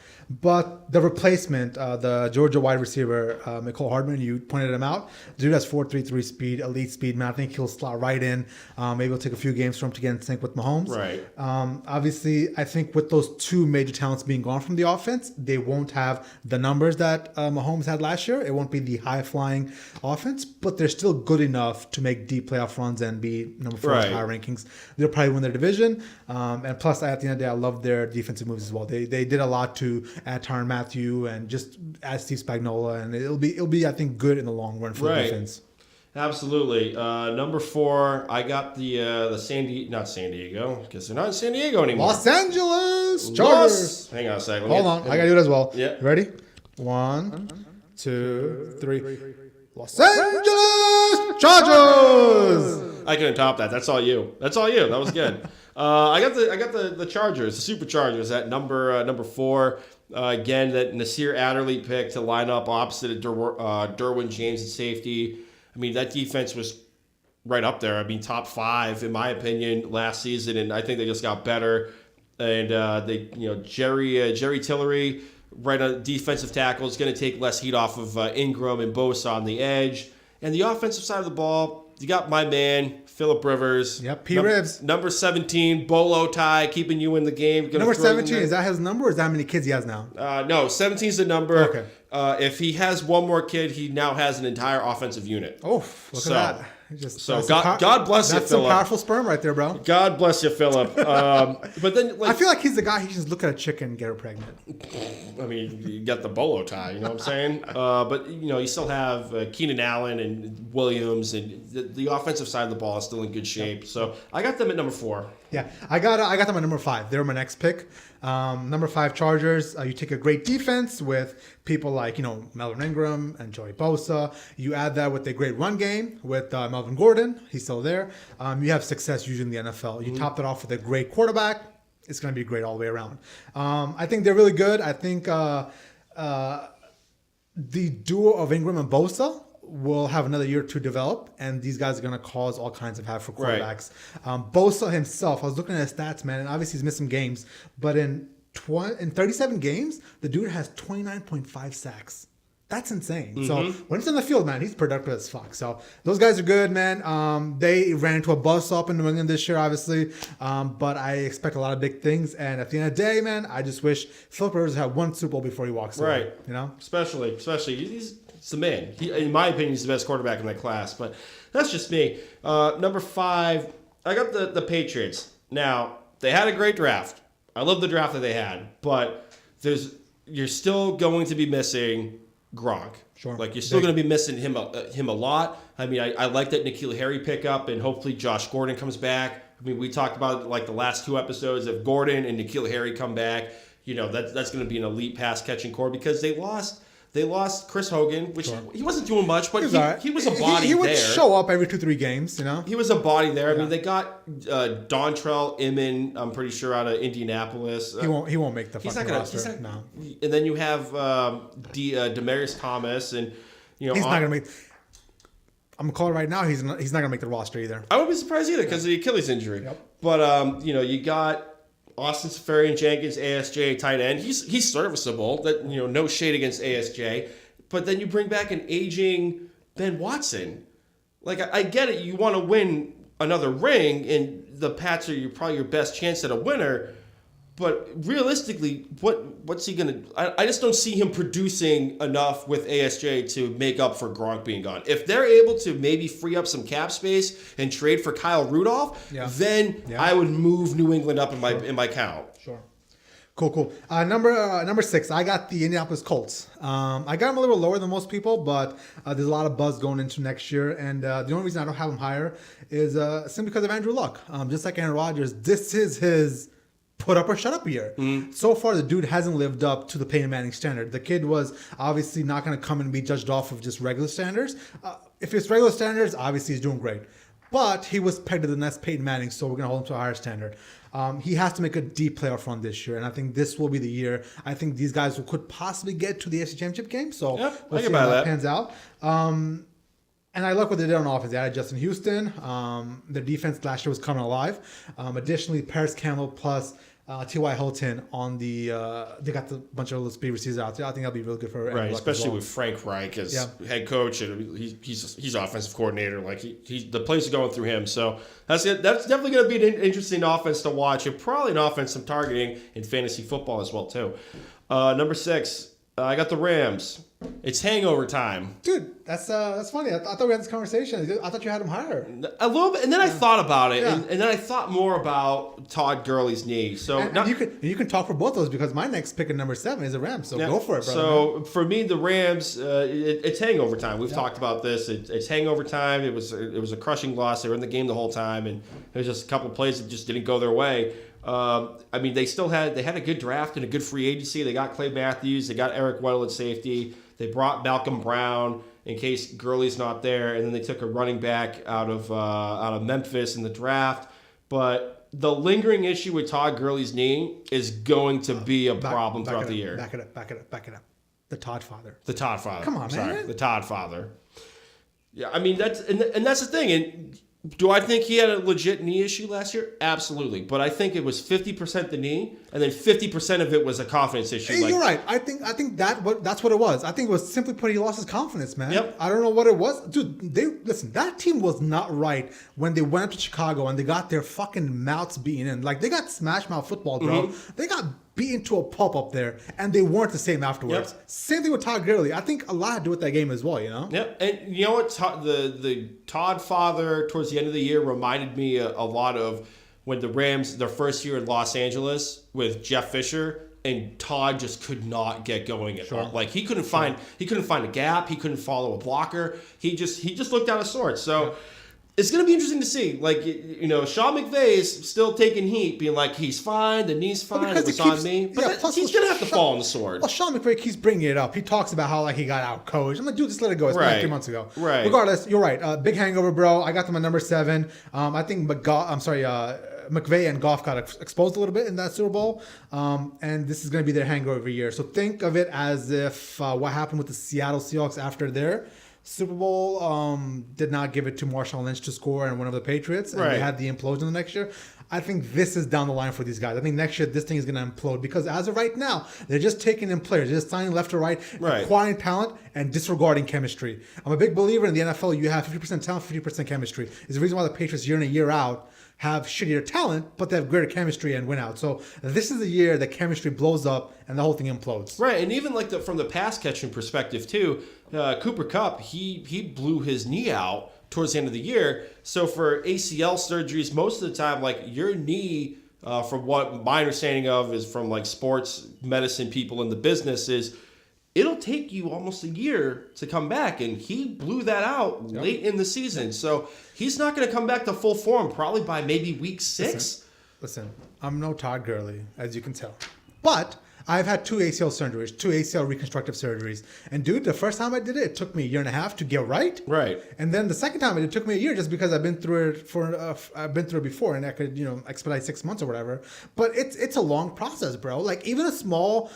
But the replacement, the Georgia wide receiver, Mecole Hardman, you pointed him out. The dude has 4.33 speed, elite speed, man. I think he'll slot right in. Maybe it'll take a few games for him to get in sync with Mahomes. Right. Obviously, I think with those 2 major talents being gone from the offense, they won't have the numbers that Mahomes had last year. It won't be the high-flying offense, but they're still good enough to make deep playoff runs and be number 4 in higher rankings. They'll probably win their division. And plus, at the end of the day, I love their defensive moves as well. They did a lot to add Tyrann Mathieu and just add Steve Spagnuolo, and it'll be I think good in the long run for the defense. Absolutely. Number 4, I got the not San Diego, because they're not in San Diego anymore. Los Angeles Chargers. Hang on a second. Hold on, I gotta do it as well. Yeah. Ready? 1, 2, 3. Los Angeles Chargers. I couldn't top that. That's all you. That was good. I got the Chargers, the Superchargers at number 4. Again, that Nasir Adderley pick to line up opposite of Derwin James at safety. I mean, that defense was right up there. I mean, top 5 in my opinion last season, and I think they just got better. And Jerry Tillery, right on defensive tackle, is going to take less heat off of Ingram and Bosa on the edge. And the offensive side of the ball, you got my man, Phillip Rivers. Yep, Ribs. Number 17, bolo tie, keeping you in the game. Number 17, is that his number, or is that how many kids he has now? No, 17 is the number. Okay. If he has one more kid, he now has an entire offensive unit. Oh, look at that. God bless you, Phillip. That's some powerful sperm right there, bro. God bless you, Phillip. But then, I feel like he's the guy who can just look at a chicken and get her pregnant. I mean, you got the bolo tie, you know what I'm saying? But, you still have Keenan Allen and Williams, and the offensive side of the ball is still in good shape. So I got them at number 4. Yeah, I got them at number 5. They're my next pick. Number 5, Chargers. You take a great defense with people like, Melvin Ingram and Joey Bosa. You add that with a great run game with Melvin Gordon. He's still there. You have success usually in the NFL. You top that off with a great quarterback. It's going to be great all the way around. I think they're really good. I think the duo of Ingram and Bosa will have another year to develop, and these guys are going to cause all kinds of havoc for quarterbacks. Right. Bosa himself, I was looking at his stats, man, and obviously he's missed some games, but in 37 games, the dude has 29.5 sacks. That's insane. Mm-hmm. So when he's on the field, man, he's productive as fuck. So those guys are good, man. They ran into a buzzsaw in New England this year, obviously, but I expect a lot of big things. And at the end of the day, man, I just wish Phillip Rivers had one Super Bowl before he walks away. Right. Especially he's the man. In my opinion, he's the best quarterback in that class. But that's just me. Number 5, I got the Patriots. Now, they had a great draft. I love the draft that they had, but you're still going to be missing Gronk. Sure. Like, you're still going to be missing him a lot. I mean, I like that N'Keal Harry pickup, and hopefully Josh Gordon comes back. I mean, we talked about like the last 2 episodes of Gordon and N'Keal Harry come back. That's going to be an elite pass catching core, because they lost Chris Hogan, which he wasn't doing much, but he was a body he there. He would show up every 2-3 games, He was a body there. I mean, they got Dontrell Inman, I'm pretty sure, out of Indianapolis. He won't make the fucking roster. No. And then you have Demaryius Thomas, and he's not going to make. I'm going to call it right now. He's not going to make the roster either. I wouldn't be surprised either because of the Achilles injury. Yep. But you got Austin Seferian-Jenkins, ASJ, tight end. He's serviceable. That no shade against ASJ. But then you bring back an aging Ben Watson. Like, I get it. You want to win another ring, and the Pats are probably your best chance at a winner. But realistically, what's he going to... I just don't see him producing enough with ASJ to make up for Gronk being gone. If they're able to maybe free up some cap space and trade for Kyle Rudolph, then I would move New England up in my count. Sure. Cool. Number 6, I got the Indianapolis Colts. I got them a little lower than most people, but there's a lot of buzz going into next year. And the only reason I don't have them higher is simply because of Andrew Luck. Just like Aaron Rodgers, this is his put up or shut up year. So far, the dude hasn't lived up to the Peyton Manning standard. The kid was obviously not going to come and be judged off of just regular standards. If it's regular standards, obviously he's doing great. But he was pegged to the next Peyton Manning, so we're going to hold him to a higher standard. He has to make a deep playoff run this year, and I think this will be the year. I think these guys could possibly get to the AFC Championship game, so we'll see how that pans out. And I like what they did on offense. They added Justin Houston. Their defense last year was coming alive. Additionally, Paris Campbell plus T.Y. Hilton on the they got the bunch of little speed receivers out there. I think that'll be really good for right, especially with Frank Reich as head coach, and he's offensive coordinator. Like the plays are going through him, so that's definitely going to be an interesting offense to watch, and probably an offense I'm targeting in fantasy football as well too. Number 6, I got the Rams. It's hangover time. Dude, that's funny. I thought we had this conversation. I thought you had him higher. A little bit, and then I thought about it, and then I thought more about Todd Gurley's knee. So you can talk for both of those because my next pick at number 7 is the Rams. So go for it, brother. So for me, the Rams, it's hangover time. We've talked about this. It's hangover time. It was a crushing loss. They were in the game the whole time, and there was just a couple of plays that just didn't go their way. I mean, they had a good draft and a good free agency. They got Clay Matthews. They got Eric Weddle at safety. They brought Malcolm Brown in case Gurley's not there, and then they took a running back out of Memphis in the draft. But the lingering issue with Todd Gurley's knee is going to be a problem throughout the year. Back it up. The Todd father. Come on, man. Sorry, the Todd father. Yeah, I mean that's the thing. And do I think he had a legit knee issue last year? Absolutely. But I think it was 50% the knee, and then 50% of it was a confidence issue. Hey, you're right. I think that's what it was. I think it was simply put, he lost his confidence, man. Yep. I don't know what it was. Dude, listen, that team was not right when they went up to Chicago and they got their fucking mouths beaten in. Like, they got smash mouth football, bro. Mm-hmm. They got beaten to a pulp up there, and they weren't the same afterwards. Yep. Same thing with Todd Gurley. I think a lot had to do with that game as well, you know? Yep. And you know what? The Todd father towards the end of the year reminded me a lot of when the Rams, their first year in Los Angeles with Jeff Fisher, and Todd just could not get going at all. Like he couldn't find a gap. He couldn't follow a blocker. He just looked out of sorts. So it's going to be interesting to see. Like, you know, Sean McVay is still taking heat, being like, he's fine, the knee's fine, it was on me. But he's going to have to fall on the sword. Well, Sean McVay keeps bringing it up. He talks about how, like, he got out-coached. I'm like, dude, just let it go. It's been like 3 months ago. Right. Regardless, you're right. Big hangover, bro. I got them at number 7. I think McVay and Goff got exposed a little bit in that Super Bowl. And this is going to be their hangover year. So think of it as if what happened with the Seattle Seahawks after their Super Bowl did not give it to Marshawn Lynch to score and one of the Patriots, and they had the implosion the next year. I think this is down the line for these guys. I think next year this thing is going to implode because as of right now, they're just taking in players. They're just signing left to right, acquiring talent, and disregarding chemistry. I'm a big believer in the NFL. You have 50% talent, 50% chemistry. It's the reason why the Patriots year in and year out have shittier talent, but they have greater chemistry and win out. So this is the year that chemistry blows up and the whole thing implodes. Right, and even like from the pass catching perspective too, Cooper Kupp, he blew his knee out towards the end of the year. So for ACL surgeries, most of the time, like your knee, from what my understanding of is from like sports medicine people in the business is, it'll take you almost a year to come back, and he blew that out late in the season. So he's not going to come back to full form probably by maybe week 6. Listen, I'm no Todd Gurley, as you can tell. But I've had 2 ACL surgeries, 2 ACL reconstructive surgeries. And dude, the first time I did it, it took me a year and a half to get right. Right. And then the second time it took me a year just because I've been through it before and I could, expedite 6 months or whatever. But it's a long process, bro. Like even a small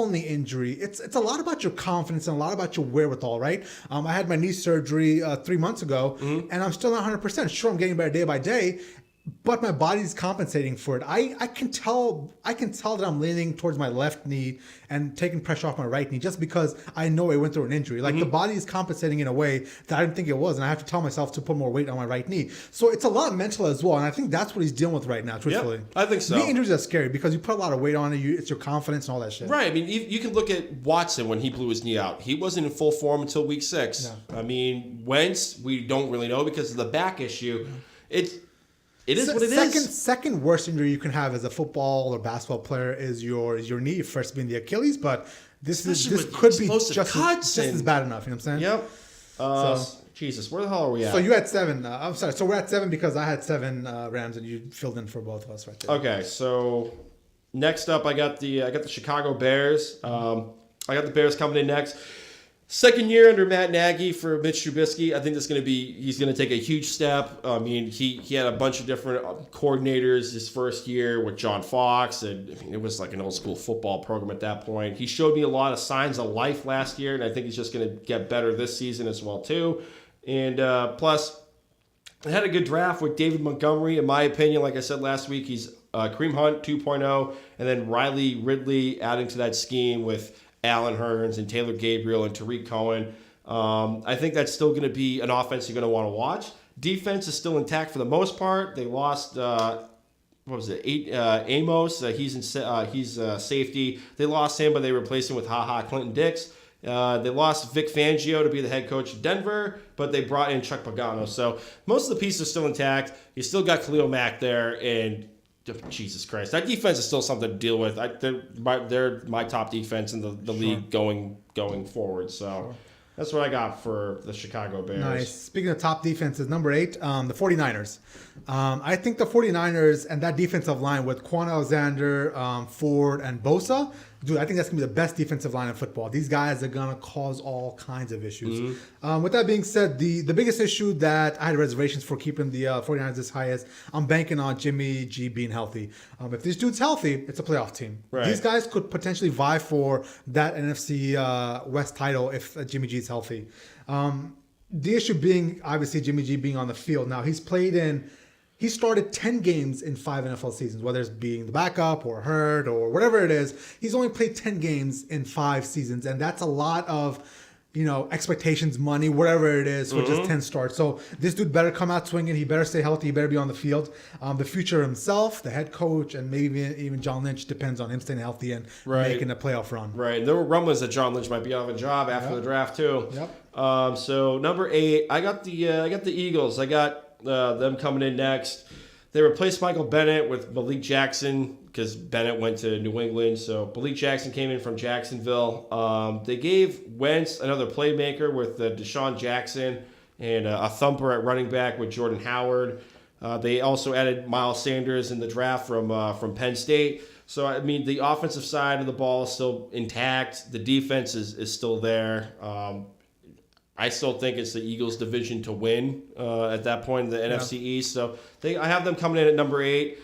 knee injury, it's a lot about your confidence and a lot about your wherewithal, right? I had my knee surgery 3 months ago, and I'm still not 100% sure. I'm getting better day by day. But my body's compensating for it. I can tell that I'm leaning towards my left knee and taking pressure off my right knee just because I know I went through an injury. Like the body is compensating in a way that I didn't think it was, and I have to tell myself to put more weight on my right knee. So it's a lot mental as well, and I think that's what he's dealing with right now, truthfully. Yep, I think so. Knee injuries are scary because you put a lot of weight on it. It's your confidence and all that shit. Right. I mean, you can look at Watson when he blew his knee out. He wasn't in full form until week 6. Yeah. I mean, Wentz, we don't really know because of the back issue. it is what it is. Second worst injury you can have as a football or basketball player is your knee. First being the Achilles, but this could be just as bad enough. You know what I'm saying? Yep. Jesus, where the hell are we at? So you had 7. I'm sorry. So we're at 7 because I had 7 Rams and you filled in for both of us right there. Okay, so next up I got the Chicago Bears. I got the Bears coming in next. Second year under Matt Nagy for Mitch Trubisky. I think he's going to take a huge step. I mean, he had a bunch of different coordinators his first year with John Fox, and I mean, it was like an old school football program at that point. He showed me a lot of signs of life last year, and I think he's just going to get better this season as well too. And plus, I had a good draft with David Montgomery. In my opinion, like I said last week, he's Kareem Hunt 2.0, and then Riley Ridley adding to that scheme with Allen Hurns and Taylor Gabriel and Tariq Cohen. I think that's still going to be an offense you're going to want to watch. Defense is still intact for the most part. They lost Amos. He's safety. They lost him, but they replaced him with Clinton Dix. They lost Vic Fangio to be the head coach of Denver, but they brought in Chuck Pagano. So most of the pieces are still intact. You still got Khalil Mack there, and Jesus Christ, that defense is still something to deal with. They're my top defense in the league going forward. So that's what I got for the Chicago Bears. Nice. Speaking of top defenses, number 8, the 49ers. I think the 49ers and that defensive line with Quan Alexander, Ford, and Bosa, dude, I think that's going to be the best defensive line in football. These guys are going to cause all kinds of issues. Mm-hmm. With that being said, the biggest issue that I had reservations for keeping the 49ers this high is I'm banking on Jimmy G being healthy. If this dude's healthy, it's a playoff team. Right. These guys could potentially vie for that NFC West title if Jimmy G's healthy. The issue being, obviously, Jimmy G being on the field. Now, he started 10 games in 5 NFL seasons, whether it's being the backup or hurt or whatever it is. He's only played 10 games in 5 seasons, and that's a lot of, expectations, money, whatever it is, for just 10 starts. So this dude better come out swinging. He better stay healthy. He better be on the field. The future himself, the head coach, and maybe even John Lynch depends on him staying healthy and making a playoff run. Right. There were rumblings that John Lynch might be out of a job after the draft too. Yep. So number 8, I got the Eagles. I got them coming in next. They replaced Michael Bennett with Malik Jackson because Bennett went to New England. So Malik Jackson came in from Jacksonville. They gave Wentz another playmaker with Deshaun Jackson and a thumper at running back with Jordan Howard. They also added Miles Sanders in the draft from Penn State. So, I mean, the offensive side of the ball is still intact. The defense is still there. I still think it's the Eagles' division to win at that point in the NFC East. So I have them coming in at number 8.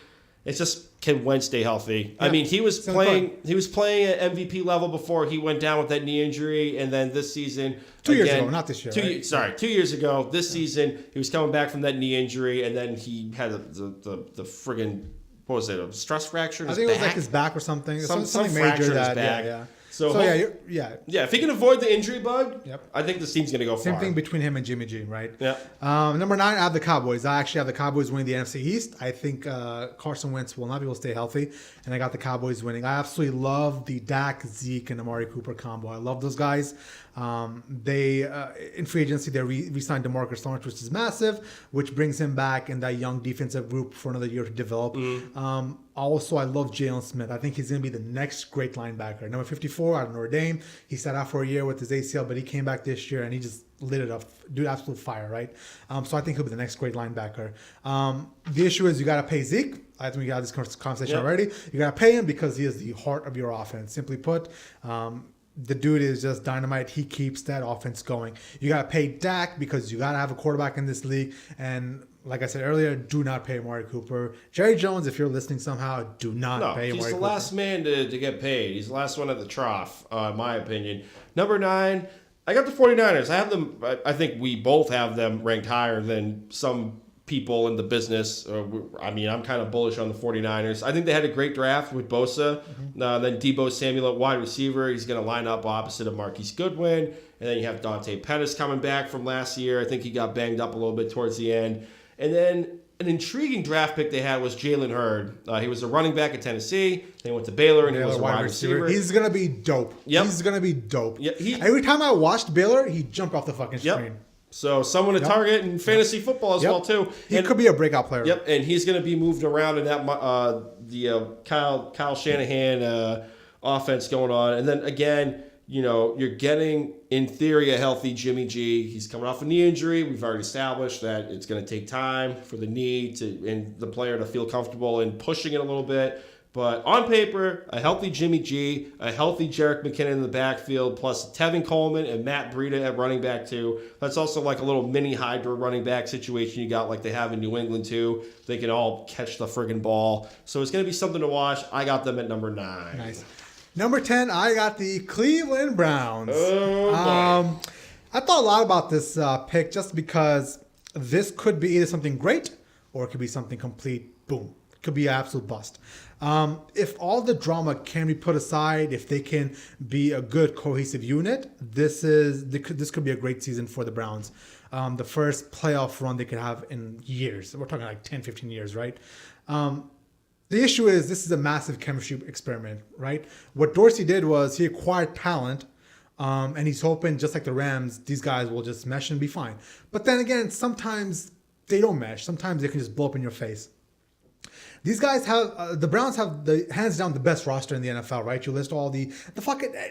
It's just, can Wentz stay healthy? Yeah. I mean, he was playing at MVP level before he went down with that knee injury, and then this season 2 years ago, not this year. 2 years ago. This season he was coming back from that knee injury, and then he had the friggin', what was it? A stress fracture in his back? I think it was like his back or something. Something major fracture in his back. Yeah. So if he can avoid the injury bug, I think this team's going to go far. Same thing between him and Jimmy G, right? Yeah. Number 9, I have the Cowboys. I actually have the Cowboys winning the NFC East. I think Carson Wentz will not be able to stay healthy, and I got the Cowboys winning. I absolutely love the Dak, Zeke, and Amari Cooper combo. I love those guys. They in free agency they re-signed DeMarcus Lawrence, which is massive, which brings him back in that young defensive group for another year to develop. Also, I love Jalen Smith. I think he's going to be the next great linebacker. Number 54 out of Notre Dame. He sat out for a year with his ACL, but he came back this year and he just lit it up. Dude, absolute fire, right? So I think he'll be the next great linebacker. The issue is you got to pay Zeke. I think we got this conversation already. You got to pay him because he is the heart of your offense. Simply put, the dude is just dynamite. He keeps that offense going. You got to pay Dak because you got to have a quarterback in this league. And like I said earlier, do not pay Amari Cooper. Jerry Jones, if you're listening somehow, do not pay Amari Cooper. He's the last man to get paid. He's the last one at the trough, in my opinion. Number 9, I got the 49ers. I have them. I think we both have them ranked higher than some people in the business. I mean, I'm kind of bullish on the 49ers. I think they had a great draft with Bosa. Then Deebo Samuel at wide receiver. He's going to line up opposite of Marquise Goodwin. And then you have Dante Pettis coming back from last year. I think he got banged up a little bit towards the end. And then an intriguing draft pick they had was Jalen Hurd. He was a running back at Tennessee. They went to Baylor, and he was a wide receiver. He's going to be dope. Yep. He's going to be dope. Yeah, every time I watched Baylor, he jumped off the fucking screen. So someone to target in fantasy football as well too. He could be a breakout player. Yep, and he's going to be moved around in that Kyle Shanahan offense going on. And then again, you're getting in theory a healthy Jimmy G. He's coming off a knee injury. We've already established that it's going to take time for the knee and the player to feel comfortable in pushing it a little bit. But on paper, a healthy Jimmy G, a healthy Jerick McKinnon in the backfield, plus Tevin Coleman and Matt Breida at running back too. That's also like a little mini Hydra running back situation you got like they have in New England too. They can all catch the friggin' ball. So it's going to be something to watch. I got them at number 9. Nice. Number 10, I got the Cleveland Browns. Oh, I thought a lot about this pick just because this could be either something great or it could be something complete boom. It could be an absolute bust. If all the drama can be put aside, if they can be a good cohesive unit, this could be a great season for the Browns. The first playoff run they could have in years. We're talking like 10, 15 years, right? The issue is this is a massive chemistry experiment, right? What Dorsey did was he acquired talent, and he's hoping, just like the Rams, these guys will just mesh and be fine. But then again, sometimes they don't mesh. Sometimes they can just blow up in your face. These guys have the Browns have the hands down the best roster in the NFL, right? You list all the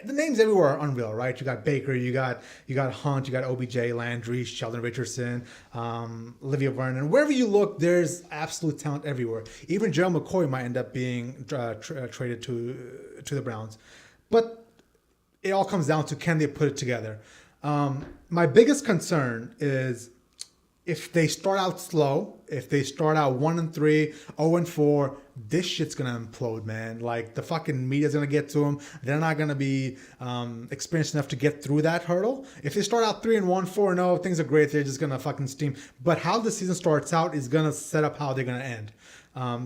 names everywhere are unreal, right? You got Baker, you got Hunt, you got OBJ, Landry, Sheldon Richardson, Olivia Vernon. Wherever you look, there's absolute talent everywhere. Even Gerald McCoy might end up being traded to the Browns, but it all comes down to can they put it together. My biggest concern is if they start out slow, if they start out 1-3, 0-4, this shit's gonna implode, man. Like the fucking media's gonna get to them. They're not gonna be experienced enough to get through that hurdle. If they start out 3-1, 4-0, things are great. They're just gonna fucking steam. But how the season starts out is gonna set up how they're gonna end.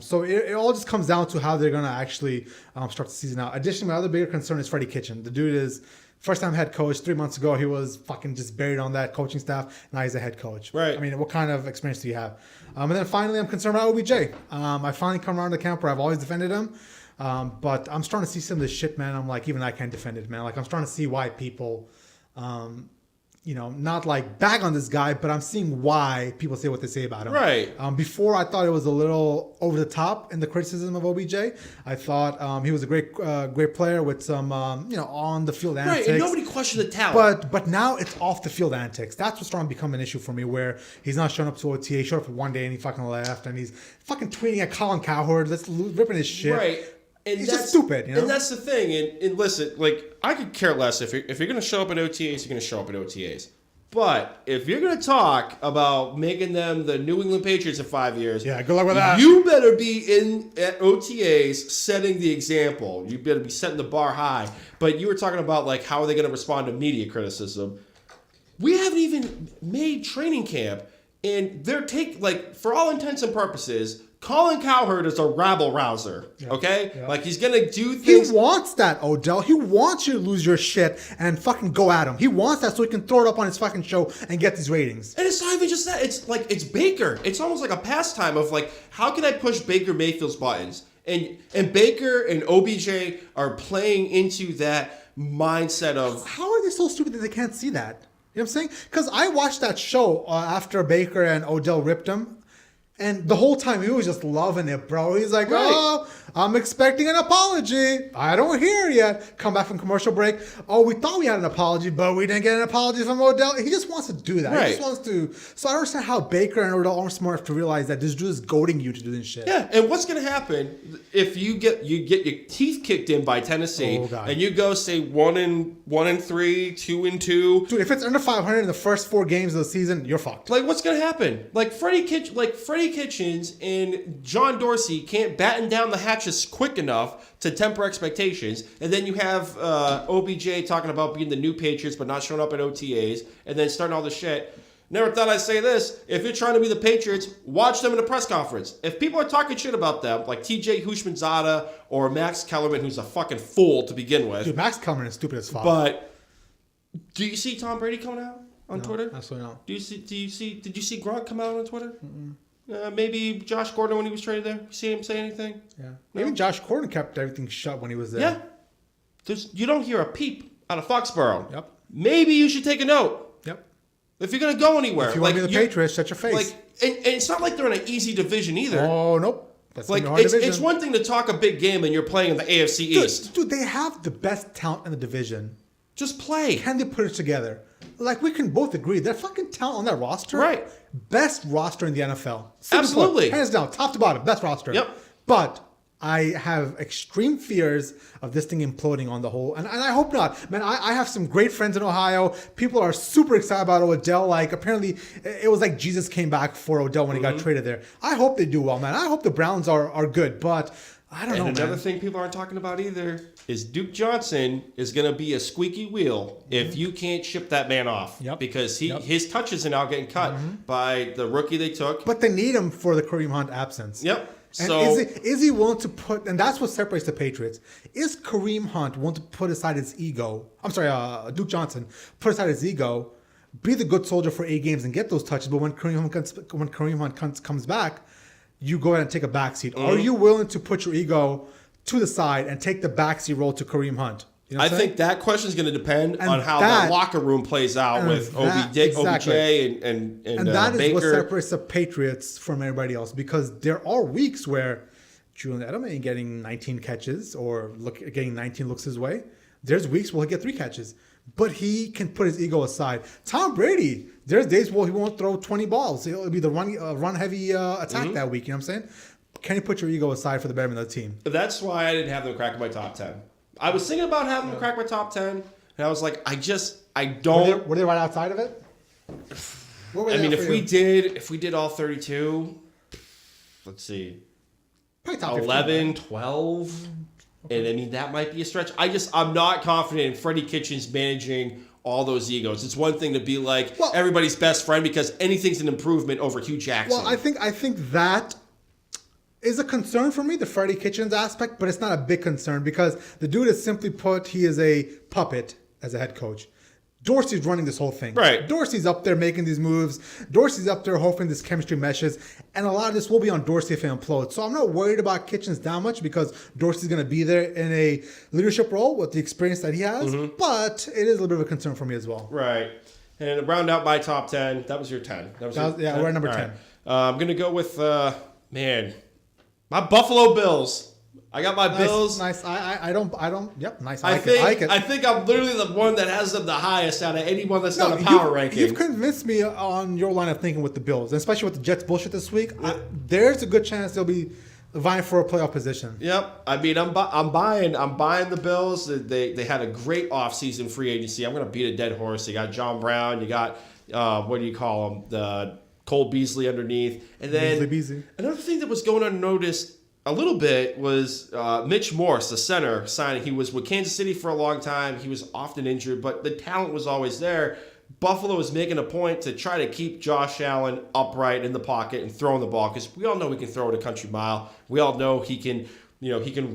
So it all just comes down to how they're gonna actually start the season out. Additionally, my other bigger concern is Freddie Kitchen. The dude is first-time head coach. 3 months ago, he was fucking just buried on that coaching staff. Now he's a head coach. Right. I mean, what kind of experience do you have? And then finally, I'm concerned about OBJ. I finally come around the camp where I've always defended him. But I'm starting to see some of this shit, man. I'm like, even I can't defend it, man. Like, I'm starting to see why people, not like bag on this guy, but I'm seeing why people say what they say about him. Right. Before, I thought it was a little over the top in the criticism of OBJ. I thought he was a great player with some, on the field antics. Right, and nobody questioned the talent. But now it's off the field antics. That's what's starting to become an issue for me, where he's not showing up to OTA. He showed up for one day and he fucking left, and he's fucking tweeting at Colin Cowherd, ripping his shit. Right. And he's just stupid, And that's the thing. And listen, like, I could care less if you're going to show up at OTAs, you're going to show up at OTAs. But if you're going to talk about making them the New England Patriots in 5 years, yeah, good luck with that. You better be at OTAs setting the example. You better be setting the bar high. But you were talking about, like, how are they going to respond to media criticism? We haven't even made training camp, and for all intents and purposes, Colin Cowherd is a rabble rouser, okay? Yeah. Like, he's going to do things. He wants that, Odell. He wants you to lose your shit and fucking go at him. He wants that so he can throw it up on his fucking show and get these ratings. And it's not even just that. It's like, it's Baker. It's almost like a pastime of, like, how can I push Baker Mayfield's buttons? And Baker and OBJ are playing into that mindset of... How are they so stupid that they can't see that? You know what I'm saying? Because I watched that show after Baker and Odell ripped him. And the whole time, he was just loving it, bro. He's like, right. Oh, I'm expecting an apology. I don't hear it yet. Come back from commercial break. Oh, we thought we had an apology, but we didn't get an apology from Odell. He just wants to do that. Right. He just wants to. So I understand how Baker and Odell are smart to realize that this dude is goading you to do this shit. Yeah, and what's going to happen if you get your teeth kicked in by Tennessee and you go, say, 1-3, 2-2. Dude, if it's under 500 in the first 4 games of the season, you're fucked. Like, what's going to happen? Like, Freddie Kitchens and John Dorsey can't batten down the hatches quick enough to temper expectations, and then you have OBJ talking about being the new Patriots but not showing up at OTAs, and then starting all this shit. Never thought I'd say this. If you're trying to be the Patriots, watch them in a press conference. If people are talking shit about them, like TJ Hushmanzada or Max Kellerman, who's a fucking fool to begin with. Dude, Max Kellerman is stupid as fuck. But do you see Tom Brady coming out on Twitter? Absolutely not. Did you see Gronk come out on Twitter? Mm-mm. Maybe Josh Gordon when he was traded there. You see him say anything? Yeah. No? Even Josh Gordon kept everything shut when he was there. Yeah. You don't hear a peep out of Foxborough. Yep. Maybe you should take a note. Yep. If you're going to go anywhere. If you want to be the Patriots, shut your face. And it's not like they're in an easy division either. Oh, nope. That's like it's one thing to talk a big game and you're playing in the AFC East. Dude, they have the best talent in the division. Just play. Can they put it together? Like, we can both agree, they're fucking talent on that roster. Right. Best roster in the NFL. Absolutely. Hands down, top to bottom, best roster. Yep. But I have extreme fears of this thing imploding on the whole. And I hope not. Man, I have some great friends in Ohio. People are super excited about Odell. Like, apparently, it was like Jesus came back for Odell when he got traded there. I hope they do well, man. I hope the Browns are good. But I don't know, man. And another thing people aren't talking about either is Duke Johnson is going to be a squeaky wheel if you can't ship that man off. Yep. Because his touches are now getting cut by the rookie they took. But they need him for the Kareem Hunt absence. Yep. And So is he willing to put, and that's what separates the Patriots, is Kareem Hunt willing to put aside his ego, Duke Johnson, put aside his ego, be the good soldier for 8 games and get those touches, but when Kareem Hunt comes back, you go ahead and take a backseat. Are you willing to put your ego to the side and take the backseat role to Kareem Hunt? You know I think that question is going to depend on how the locker room plays out with OBJ and that is Baker. what separates the Patriots from everybody else, because there are weeks where Julian Edelman ain't getting 19 catches or getting 19 looks his way. There's weeks where he'll get 3 catches, but he can put his ego aside. Tom Brady, there's days where he won't throw 20 balls. It'll be the run-heavy attack that week. You know what I'm saying? Can you put your ego aside for the betterment of the team? That's why I didn't have them crack my top 10. I was thinking about having them crack my top 10, and I was like, I don't. Were they right outside of it? I mean, if we did all 32, let's see, 11, 12, and I mean that might be a stretch. I'm not confident in Freddie Kitchens managing all those egos. It's one thing to be like everybody's best friend because anything's an improvement over Hugh Jackson. Well, I think that is a concern for me, the Freddie Kitchens aspect, but it's not a big concern because the dude is simply put, he is a puppet as a head coach. Dorsey's running this whole thing. Right. Dorsey's up there making these moves. Dorsey's up there hoping this chemistry meshes. And a lot of this will be on Dorsey if it implodes. So I'm not worried about Kitchens that much because Dorsey's going to be there in a leadership role with the experience that he has. But it is a little bit of a concern for me as well. Right. And to round out my top 10, that was your 10. We're at number 10. Right. I'm going to go with, my Buffalo Bills. I got my Bills. Nice. Yep. Nice. I think I'm literally the one that has them the highest out of anyone that's done a power ranking. You've convinced me on your line of thinking with the Bills, and especially with the Jets bullshit this week. There's a good chance they'll be vying for a playoff position. Yep. I mean, I'm buying the Bills. They had a great offseason free agency. I'm going to beat a dead horse. You got John Brown. You got what do you call him? The Cole Beasley underneath. And then Beasley. Another thing that was going unnoticed a little bit was Mitch Morse, the center, signing. He was with Kansas City for a long time. He was often injured, but the talent was always there. Buffalo is making a point to try to keep Josh Allen upright in the pocket and throwing the ball because we all know he can throw it a country mile. We all know he can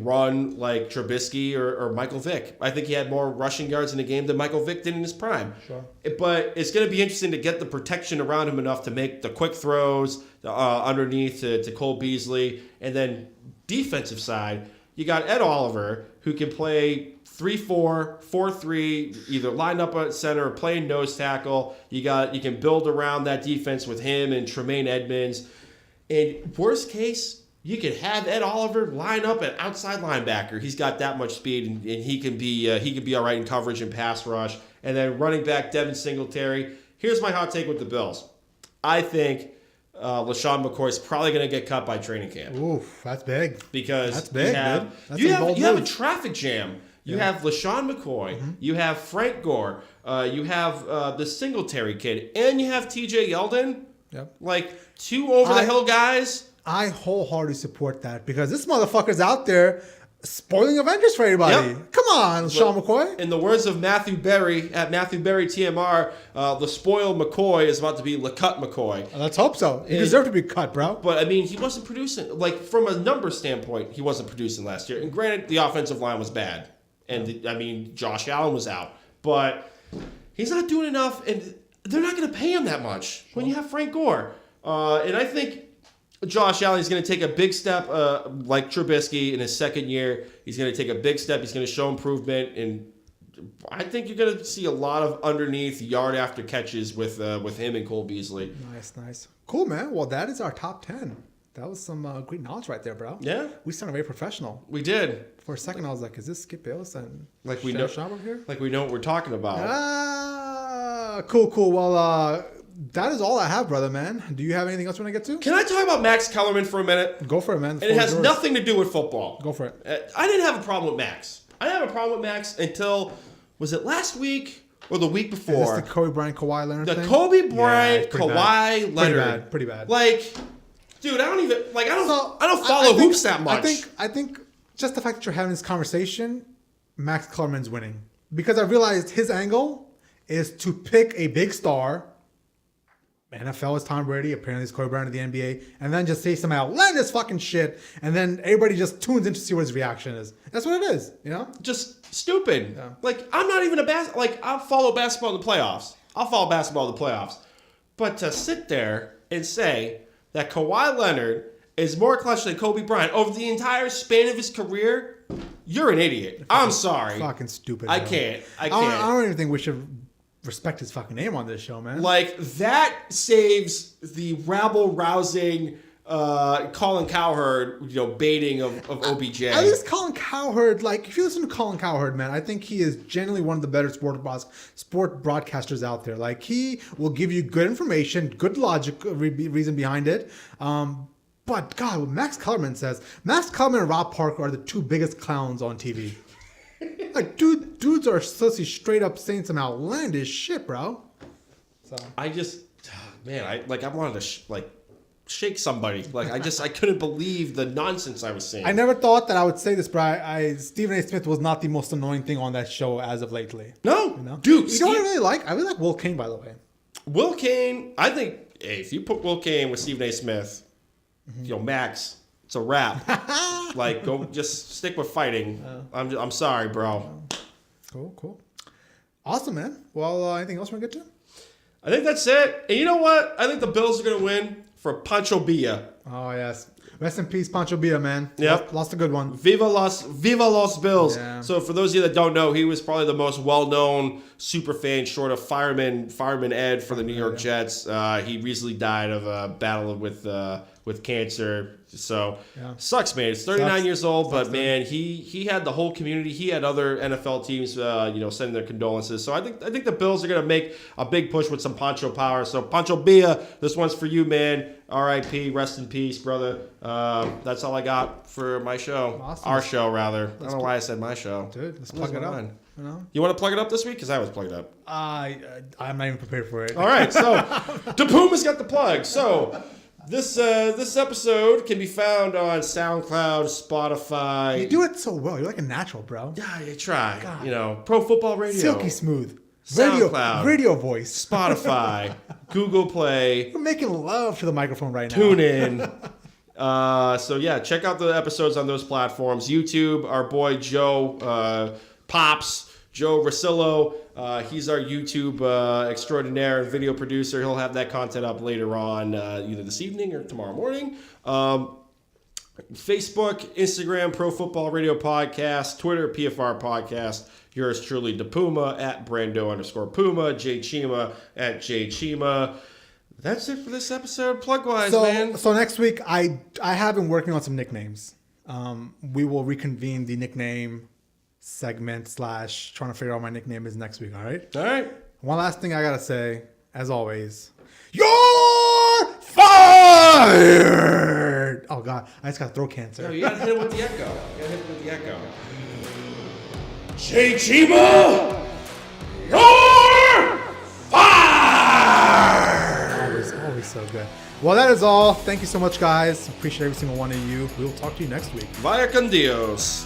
run like Trubisky or Michael Vick. I think he had more rushing yards in the game than Michael Vick did in his prime. Sure. But it's going to be interesting to get the protection around him enough to make the quick throws underneath to Cole Beasley. And then defensive side, you got Ed Oliver, who can play 3-4, 4-3, either line up at center or play nose tackle. You can build around that defense with him and Tremaine Edmonds. And worst case, you could have Ed Oliver line up at outside linebacker. He's got that much speed, and he can be all right in coverage and pass rush. And then running back Devin Singletary. Here's my hot take with the Bills. I think LaShawn McCoy is probably going to get cut by training camp. Oof, that's big. Because that's big, you have a traffic jam. You have LaShawn McCoy. You have Frank Gore. You have the Singletary kid. And you have TJ Yeldon. Yep. Like, 2 over-the-hill guys. I wholeheartedly support that because this motherfucker's out there spoiling Avengers for everybody. Yep. Come on, Sean McCoy. In the words of Matthew Berry at Matthew Berry TMR, the spoiled McCoy is about to be LeCut McCoy. Let's hope so. He deserved to be cut, bro. But I mean, he wasn't producing. Like from a number standpoint, he wasn't producing last year. And granted, the offensive line was bad, and I mean, Josh Allen was out, but he's not doing enough, and they're not going to pay him that much when you have Frank Gore. And I think Josh Allen is going to take a big step like Trubisky in his second year. He's going to take a big step. He's going to show improvement in I think you're going to see a lot of underneath yard after catches with him and Cole Beasley. Nice. Cool, man. Well, that is our top 10. That was some great knowledge right there, bro. Yeah. We sounded very professional. We did. For a second, I was like, is this Skip Bayless and like we know here? Like we know what we're talking about. Cool. Well, that is all I have, brother, man. Do you have anything else you want to get to? Can I talk about Max Kellerman for a minute? Go for it, man. And it has nothing to do with football. Go for it. I didn't have a problem with Max. I didn't have a problem with Max until, was it last week or the week before? Is this the Kobe Bryant, Kawhi Leonard thing? The Kobe Bryant, Kawhi Leonard. Pretty bad. Like, dude, I don't follow hoops that much. I think just the fact that you're having this conversation, Max Kellerman's winning. Because I realized his angle is to pick a big star. NFL is Tom Brady, apparently it's Kobe Bryant of the NBA, and then just say some outlandish fucking shit, and then everybody just tunes in to see what his reaction is. That's what it is, you know? Just stupid. Yeah. Like, I'm not even I'll follow basketball in the playoffs. But to sit there and say that Kawhi Leonard is more clutch than Kobe Bryant over the entire span of his career, you're an idiot. I'm sorry. Fucking stupid. I can't. I don't even think we should respect his fucking name on this show, man. Like, that saves the rabble-rousing Colin Cowherd, baiting of OBJ. At least Colin Cowherd, like, if you listen to Colin Cowherd, man, I think he is genuinely one of the better sport broadcasters out there. Like, he will give you good information, good logic, reason behind it. But, God, what Max Kellerman says, Max Kellerman and Rob Parker are the two biggest clowns on TV. Like, dudes are straight up saying some outlandish shit, bro. So I wanted to shake somebody. Like, I couldn't believe the nonsense I was saying. I never thought that I would say this, but Stephen A. Smith was not the most annoying thing on that show as of lately. No, you know? Dude. You know what I really like? I really like Will Kane, by the way. Will Kane, I think, if you put Will Kane with Stephen A. Smith, Max, it's a wrap. Like, go just stick with fighting. I'm sorry, bro. Cool. Awesome, man. Well, anything else we want to get to? I think that's it. And you know what? I think the Bills are going to win for Pancho Villa. Oh, yes. Rest in peace, Pancho Villa, man. Yep. Lost a good one. Viva los Bills. Yeah. So for those of you that don't know, he was probably the most well-known super fan short of Fireman Ed for the New York Jets. He recently died of a battle with cancer. So sucks, man. He's 39 years old, but man, he had the whole community. He had other NFL teams, sending their condolences. So I think the Bills are gonna make a big push with some Pancho power. So Pancho Villa, this one's for you, man. R.I.P. Rest in peace, brother. That's all I got for my show. Awesome. Our show, rather. I don't know why I said my show. Dude, let's plug it up. You want to plug it up this week? Because I was plugged up. I'm not even prepared for it. All right, so the Puma's got the plug. So this episode can be found on SoundCloud, Spotify. You do it so well. You're like a natural, bro. Yeah, you try. God. Pro Football Radio. Silky smooth. SoundCloud. Radio voice. Spotify. GooglePlay. We're making love to the microphone right now. Tune in. So yeah, check out the episodes on those platforms. YouTube, our boy Joe Pops, Joe Rosillo. He's our YouTube extraordinaire and video producer. He'll have that content up later on, either this evening or tomorrow morning. Facebook, Instagram, Pro Football Radio Podcast, Twitter, PFR Podcast. Yours truly, the Puma at Brando_Puma, J Cheema at J Cheema. That's it for this episode, plug-wise, man. So next week, I have been working on some nicknames. We will reconvene the nickname segment / trying to figure out what my nickname is next week, all right? All right. One last thing I got to say, as always. You're fired! Oh, God. I just got throat cancer. No, you got to hit it with the echo. J Cheema, you're fired! Always so good. Well, that is all. Thank you so much, guys. Appreciate every single one of you. We will talk to you next week. Vaya con Dios.